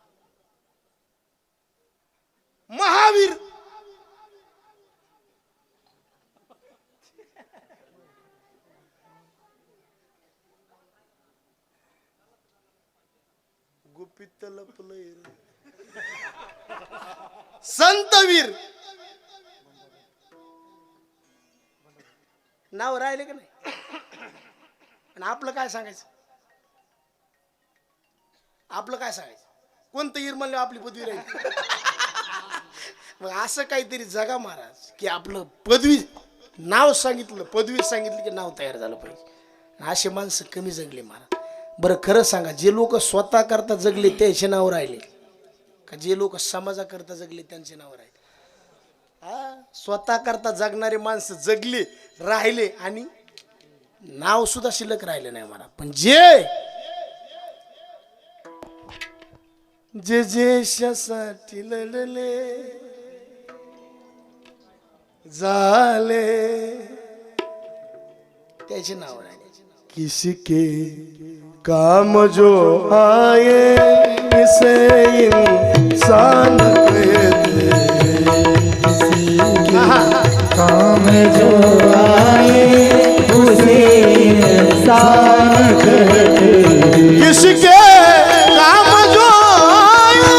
महावीर गुपित लपलंय रे. संतवीर नाव राहिले का नाही? आणि आपलं काय सांगायचं? आपलं काय सांगायचं? कोणतं ईर म्हणलं आपली पदवी राहील. मग असं काहीतरी जगा महाराज की आपलं पदवी नाव सांगितलं, पदवी सांगितली की नाव तयार झालं पाहिजे. असे माणसं कमी जगले महाराज. बरं खरं सांगा, जे लोक स्वतः करता जगले त्याचे नाव राहिले का जे लोक समाजाकरता जगले त्यांचे नाव राहिले? हा, स्वतः करता जगणारे माणसं जगले, राहिले आणि नाव सुद्धा शिल्लक राहिलं नाही मला. पण जे देशासाठी लढले झाले त्याचे नाव राहिले. किसी के काम जो आए इसे इंसान कहते काम जो आए उसे इंसान कहते किसी के काम जो आए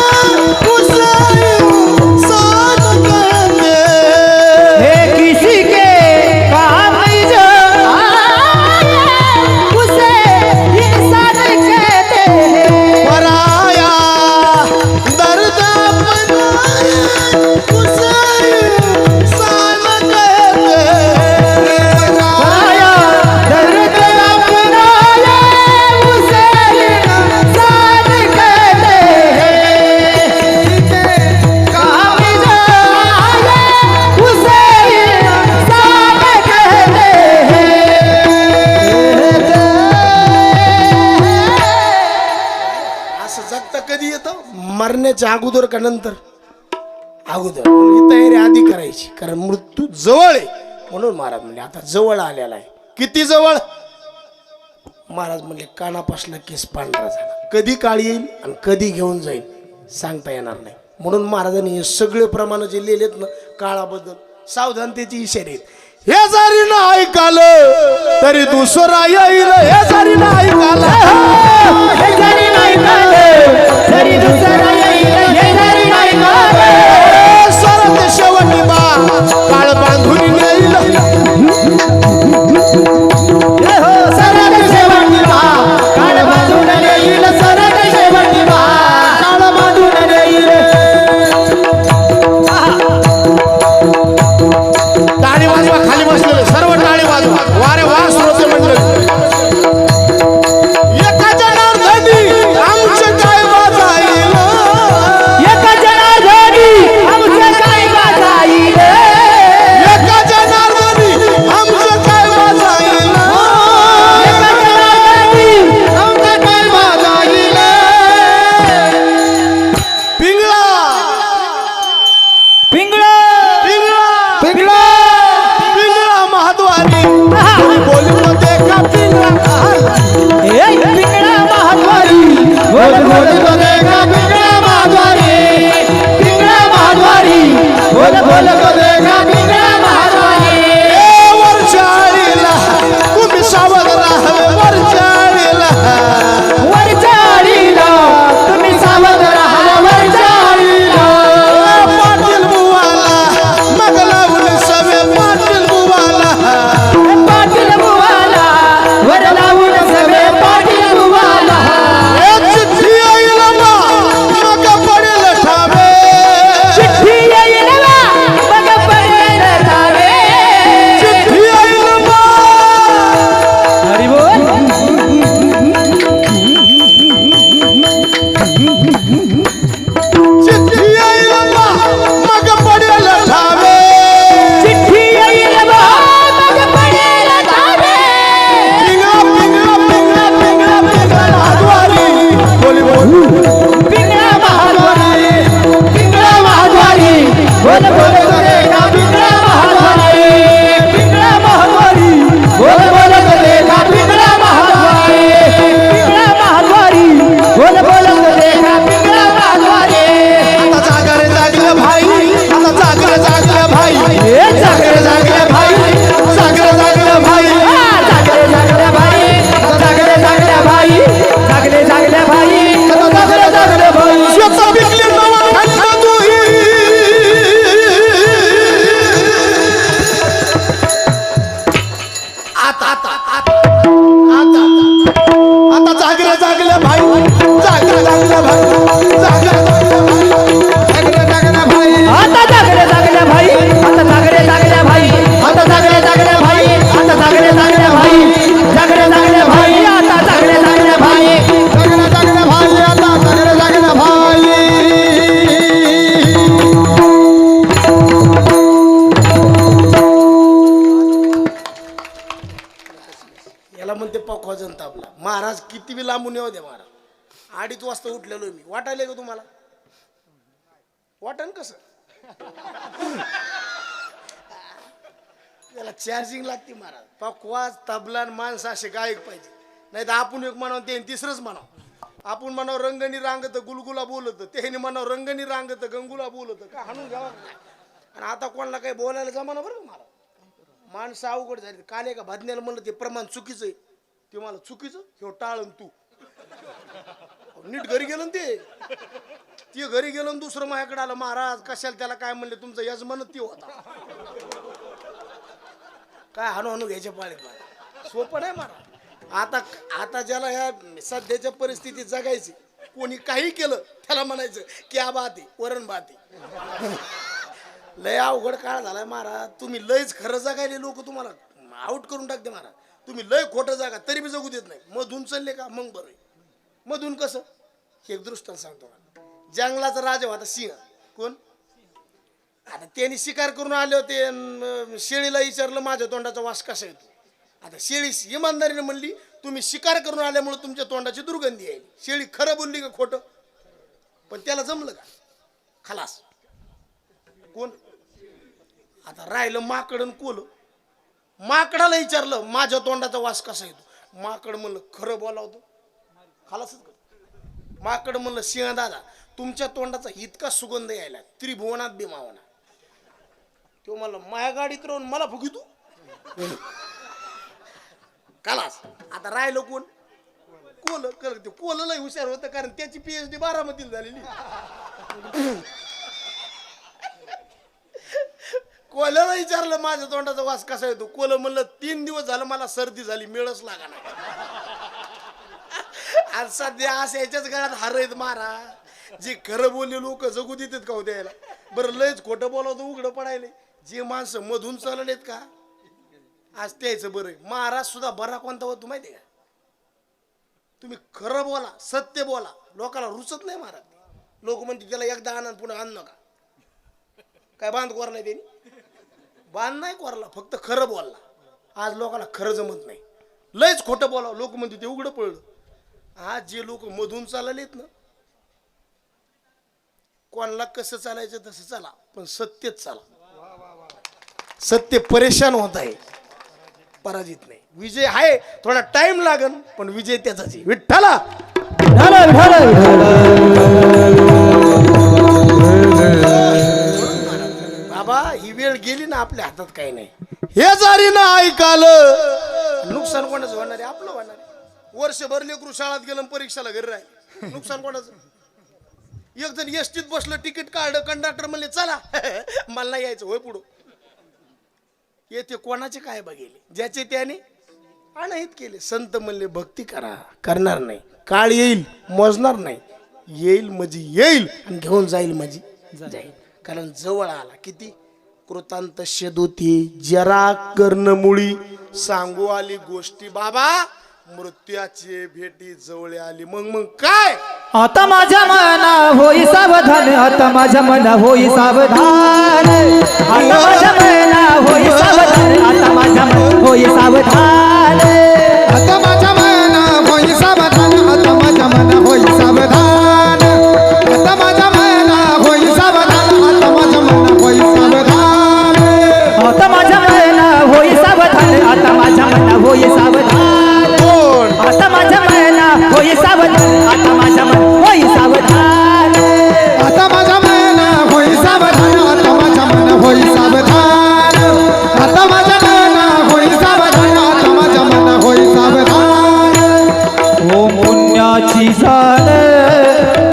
उसे इंसान कहते हे किसी के काम जो आए उसे इंसान कहते हैं पराया दर्द अपनाए उसे इंसान कहते पराया दर्द अपनाए उसे इंसान कहते हैं काम जो आए उसे इंसान कहते हैं असं जगता कधी येतं मरण्याच्या अगोदर का नंतर? अगोदर. ही तयारी आधी करायची, कारण मृत्यू जवळ आहे. म्हणून महाराज म्हणले आता जवळ आलेला आहे. किती जवळ? महाराज म्हणले कानापासला केस पांढरा झाला. कधी काळ येईल आणि कधी घेऊन जाईल सांगता येणार नाही. म्हणून महाराजांनी हे सगळे प्रमाण जे लिहिलेत ना काळाबद्दल सावधानतेची इशारे आहेत. हे जरी ना ऐकालं तरी दुसरा येईल. हे जरी ना ऐकालं हे जरी नाही कळलं तरी दुसरं येईल हे जरी नाही कळलं सरत शेवटी बा काळ बांधून येईल. सरळ शेवटी बा काळ बांधून येईल सरळ शेवटी बा काळ बांधून येईल टाळी वाजवा खाली बसलेले सर्व टाळी वाजवा. वारे वा श्रोते मंडळी. एका जनार्दनी आमचे काय वाजा पकवाजन तापला. महाराज किती बी लांबून येऊ द्या महाराज. 2:30 वाजता उठलेलो मी. वाटायला का तुम्हाला? वाटन कसं? त्याला चार्जिंग लागते महाराज. पकवाज तबला आणि माणसं असे गायक पाहिजे. नाही तर आपण एक म्हणावं ते तिसरंच म्हणावं. आपण म्हणावं रंगणी रांगत गुलगुला बोलत, त्याने म्हणावं रंगणी रांगत गंगुला बोलत. का हाणून घ्यावा. आणि आता कोणाला काही बोलायला जमाना बरं मला. माणसं अवघड झाली. काल एका भाजण्याला म्हणलं ते प्रमाण चुकीचं आहे. ते मला चुकीचं हे टाळन तू. नीट घरी गेलं ना ते घरी गेलं दुसरं माझ्याकडे आलं. महाराज कशाला त्याला काय म्हणले तुमचं यजमान ते होता. काय हाणू घ्यायच्या पाळीत मला सोपं नाही महाराज. आता ज्याला ह्या सध्याच्या परिस्थितीत जगायची कोणी काही केलं त्याला म्हणायचं क्या बात आहे वरण बात आहे. लय अवघड काळ झालाय महाराज. तुम्ही लयच खरं जगायले लोक तुम्हाला आउट करून टाकते महाराज. तुम्ही लय खोटं जागा तरी बी जगू देत नाही. मधून चालले का मग बरं. मधून कसं हे एक दृष्टांत सांगतो मला. जंगलाचा राजा होता सिंह. कोण? आता त्यांनी शिकार करून आले होते. शेळीला विचारलं माझ्या तोंडाचा वास कसा येतो. आता शेळी इमानदारीने म्हणली तुम्ही शिकार करून आल्यामुळे तुमच्या तोंडाची दुर्गंधी यायली. शेळी खरं बोलली का खोटं? पण त्याला जमलं का? खलास. कोण? आता राहिलं माकड आणि कोल. माकडाला विचारलं माझ्या तोंडाचा वास कसा येतो. माकड म्हणलं खरं बोलावतो. खलासच. माकड म्हणलं सिंह दादा तुमच्या तोंडाचा इतका सुगंध यायला त्रिभुवनात बिमावना. तो मला माया गाडीत राहून मला फुगितो. खलास. आता राहिलं कोण? कोल. कोल लय हुशार होतं कारण त्याची PhD बारामतीला झालेली. कोल्याला विचारलं माझ्या तोंडाचा वास कसा येतो. कोल म्हणलं 3 दिवस झालं मला सर्दी झाली मिळच लागा नाही. आज सध्या असं याच्याच घरात हारत महाराज. जे खरं बोलले लोक जगू देतात का द्यायला. बरं लयच खोटं बोलावतं उघडं पडायले. जे माणसं मधून चाललेत का आज त्याचं बरं. महाराज सुद्धा बरा कोणता होतो माहिती का? तुम्ही खरं बोला सत्य बोला. लोकांना रुचत नाही महाराज. लोक म्हणते त्याला एकदा आणा पुन्हा आण नका. काय बांध कोरला नाही त्यांनी. बांध नाही कोरला फक्त खरं बोलला. आज लोकांना खरं जमत नाही. लयच खोटं बोलावं लोक म्हणते ते उघडं पडलं. आज जे लोक मधून चाललेत ना कोणाला कसं चालायचं तसं चाला पण सत्यच चाला. सत्य परेशान होत आहे पराजित नाही. विजय आहे थोडा टाइम लागन पण विजय त्याचाच आहे. विठ्ठला बाबा ही वेळ गेली ना आपल्या हातात काही नाही. हे जारी ना ऐकालं नुकसान कोणाचं होणार आहे? आपलं होणार आहे. वर्षभर लेकरू शाळेत गेलं परीक्षेला घरी राहील. नुकसान कोणाचं? एक जण एसटीत बसलं तिकीट काढलं कंडक्टर म्हणले चला मला नाही यायचं होय पुढं. येते कोणाचे काय बघेल ज्याचे त्याने अनहित केले. संत म्हणले भक्ती करा करणार नाही. काळ येईल मोजणार नाही. येईल म्हणजे येईल आणि घेऊन जाईल म्हणजे जाईल. कारण जवळ आला. किती कृतांत शेदोती जरा कर्णमुळी सांगू आली गोष्टी. बाबा मृत्यूचे भेटी जवळ आली. मग काय? आता माझ्या मना होई सावधान. आता माझ्या मना होई सावधान. आता माझ्या मना होई सावधान. आता माझ्या मना होई सावधान. आता माझ्या मना होई सावधान. आता माझ्या मना होई सावधान. आता माझ्या मना होई सावधान. आता माझ्या मना होई सावधान. आता माझ्या मना होई सावधान. आता माझ्या मना होई सावधान. आता माझ्या मना होई सावधान. आता माझ्या मना होई सावधान. आता माझ्या मना होई सावधान. आता माझ्या मना होई सावधान. आता माझ्या मना होई सावधान. आता माझ्या मना होई सावधान. ओ पुण्याची जाण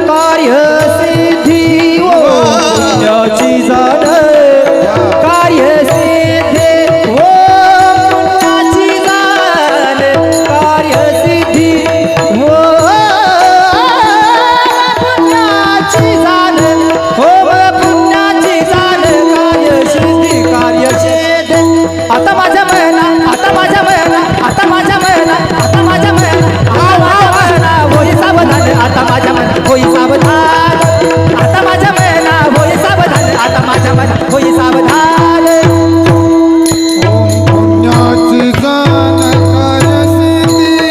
कार्य सिद्धी. ओ पुण्याची जाण कार्य सिद्धी. ओ पुण्याची जाण कार्य सिद्धी. ओ पुण्याची जाण. ओ पुण्याची जाण कार्य सिद्धी कार्य सिद्धी. आता माझ्या मना. आता माझ्या मना. आता माझ्या मना. आता माझ्या मना. होई सावधान. आता माझ्या मना होई सावधान. आता माझ्या मना होई सावधान. आता माझ्या मना होई सावधान. ओम पुण्याची जाण कार्य सिद्धी.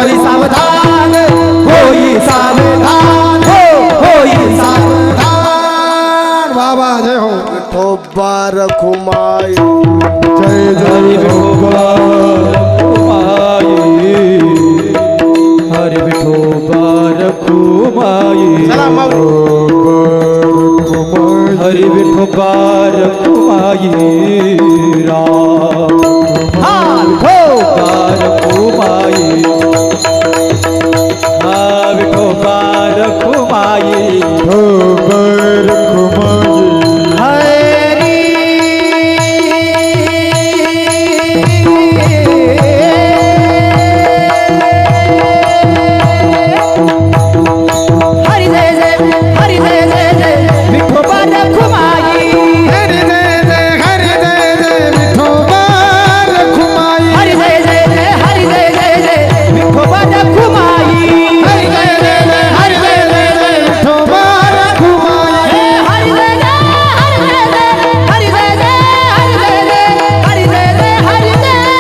होई सावधान होई सावधान होई सावधान बाबा जय हो विठोबा रखुमाई जय जय विठोबा हरी विठोबा रखुमाई चला हरी विठोबा रखुमाई राम विठोबा रखुमाई हा विठोबा रखुमाई हरी जय जय हरी जय जय जय विठोबा रखुमाई हरी जय जय हरी जय जय विठोबा रखुमाई हरी जय जय जय हरी जय जय जय विठोबा रखुमाई हरी जय जय जय हरी जय जय जय विठोबा रखुमाई हरी जय जय हरी जय जय हरी जय जय हरी जय जय हरी जय जय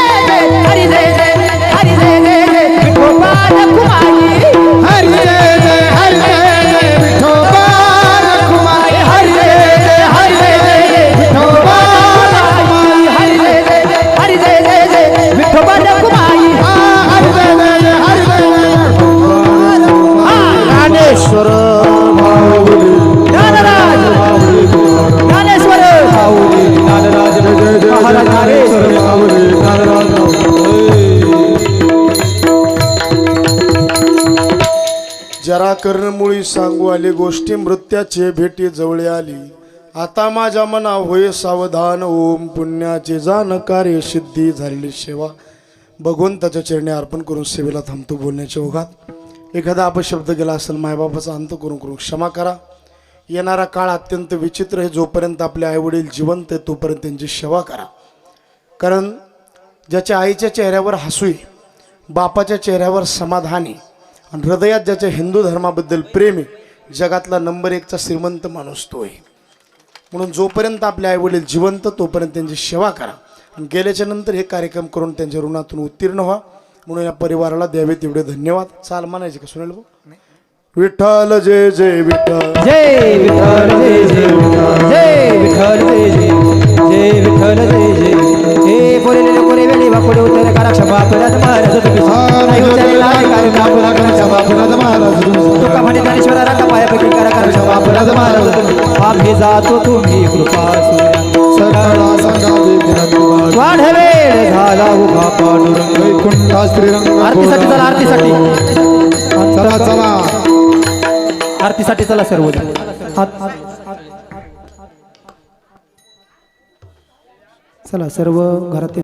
हरी जय जय हरी जय जय विठोबा रखुमाई हरी जय जय हरी जय जय विठोबा रखुमाई हरी जय जय हरी जय जय विठोबा रखुमाई हरी जय जय हरी जय जय विठोबा रखुमाई हरी जय जय हरी जय ज्ञानेश्वर ज्ञानराज ज्ञानेश्वर नागराज महाराज नागेश्वर जरा कर्णमुळी सांगू आली गोष्टी मृत्याचे भेटी जवळ आली आता माझ्या मना होय सावधान ओम पुण्याचे जाण कार्य सिद्धी झालेली सेवा भगवंताच्या चरणी अर्पण करून सेवेला थांबतो बोलण्याच्या ओघात एखादा अपशब्द गेला असेल मायबापाचा अंत करून क्षमा करा येणारा काळ अत्यंत विचित्र आहे जोपर्यंत आपले आईवडील जिवंत आहे तोपर्यंत त्यांची सेवा करा कारण ज्याच्या आईच्या चेहऱ्यावर हसू आहे बापाच्या चेहऱ्यावर समाधान आहे आणि हृदयात ज्याच्या हिंदू धर्माबद्दल प्रेम आहे जगातला नंबर 1चा श्रीमंत माणूस तो आहे म्हणून जोपर्यंत आपले आईवडील जिवंत तोपर्यंत त्यांची सेवा करा आणि गेल्याच्या नंतर हे कार्यक्रम करून त्यांच्या ऋणातून उत्तीर्ण व्हा म्हणून या परिवाराला द्यावे तेवढे धन्यवाद चाल म्हणायचे का सुनेल भाऊ विठ्ठल जय जय विठ्ठल जय विठ्ठल जय जय जय विठ्ठल जय जय जय विठ्ठल जय जय हे बोलेले कोरे वेळी वाकोडे उतर करा क्षमा परत महाराज तुम्ही उचलला कार्य नाम लागला क्षमा परत महाराज तुका म्हणे ज्ञानेश्वरा राका पायापैकी करा क्षमा परत महाराज तुम्ही आम्ही जातो तुम्ही कृपा सगळा संगावी विरंगवा वाढवेळ झाला उभा पांडुरंग वैकुंठा श्रीरंग आरतीसाठी चला आरतीसाठी चला चला आरतीसाठी चला सर्व चला सर्व घरातील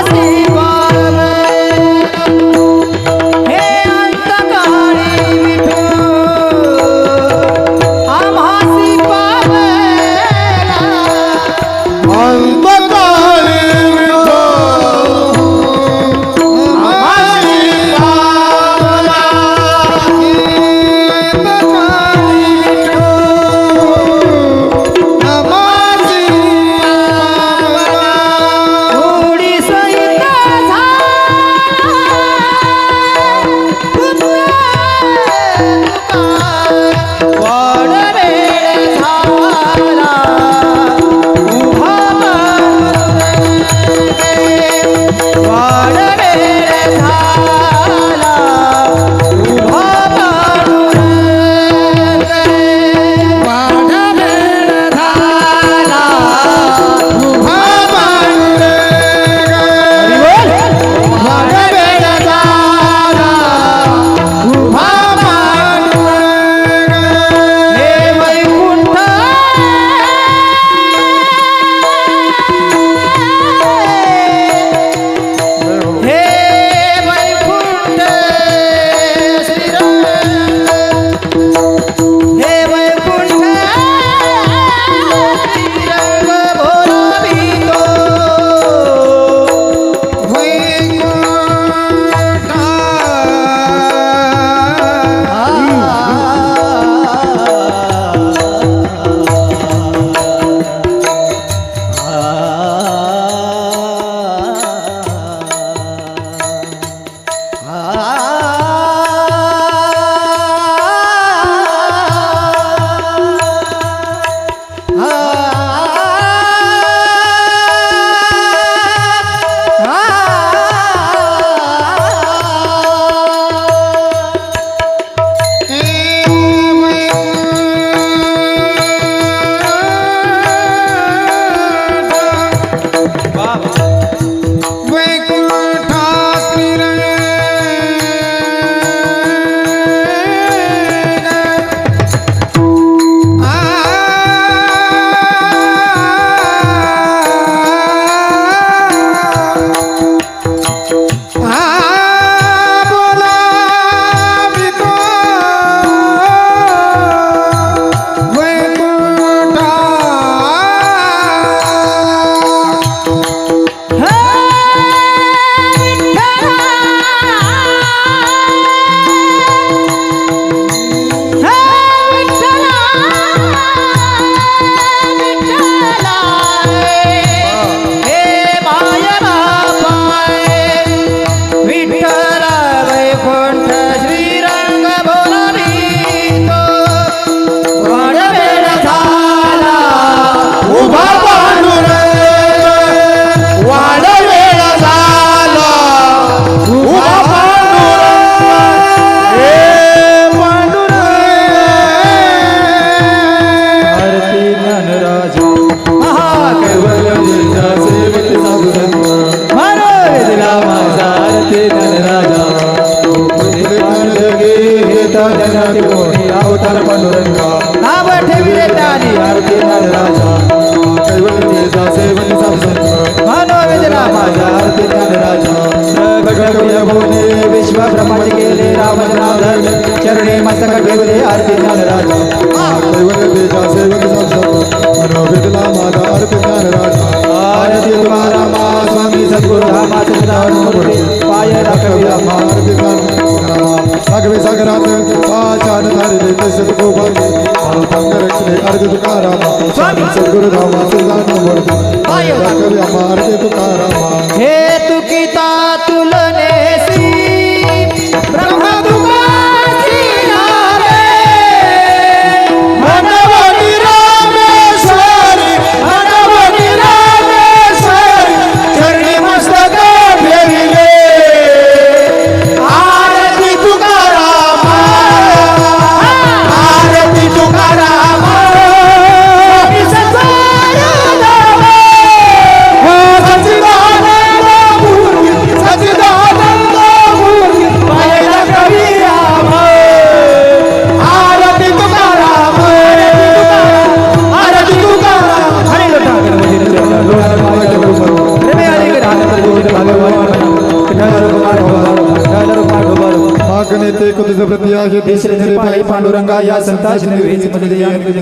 हे अंतकाळी विठो आम्हासी पावला अंतकाळी विठ्ठल उडी सहित विठ्ठल जगन्नाथ कोणी अवतार पांडुरंगा नाव ठेविले त्यानी आरती राजा कैवल्येचा सेवनी साधुसंत मानव वेदना माझ्या आरती राजा भगवया भोने विश्व ब्रह्मांड केले रामच नाम धरले चरणी मस्तक ठेवले आरती राजा कैवल्येचा सेवनी साधुसंत मानव वेदना माझ्या आरती राजा आरती तुकाराम स्वामी सद्गुरु रामाचे सदानंद पाय दाखविला आरती सागवे सागरात पाचान धारिले तसे गोपाले रक्षणे आरती तुकाराम स्वामी सद्गुरु रामाचे सदानंद पाय दाखविला आरती तुकाराम हे तुकिता तुलनेसी ब्रह्म तुकासी आले मनवनी रामेश्वरी मनवनी रामेश्वरी चरणी मस्तक ठेविले आरती तुकाराम आरती तुकाराम स्वामी सच्चिदानंद हो सच्चिदानंद मूर्ती सच्चिदानंद मूर्ती पायाला कविराम आरती तुकाराम आरती तुकाराम हरे लोटा गणपती रे आले मागणे ते कुतुझ प्रति आहे तिसरे पांडुरंगा या संताची मध्ये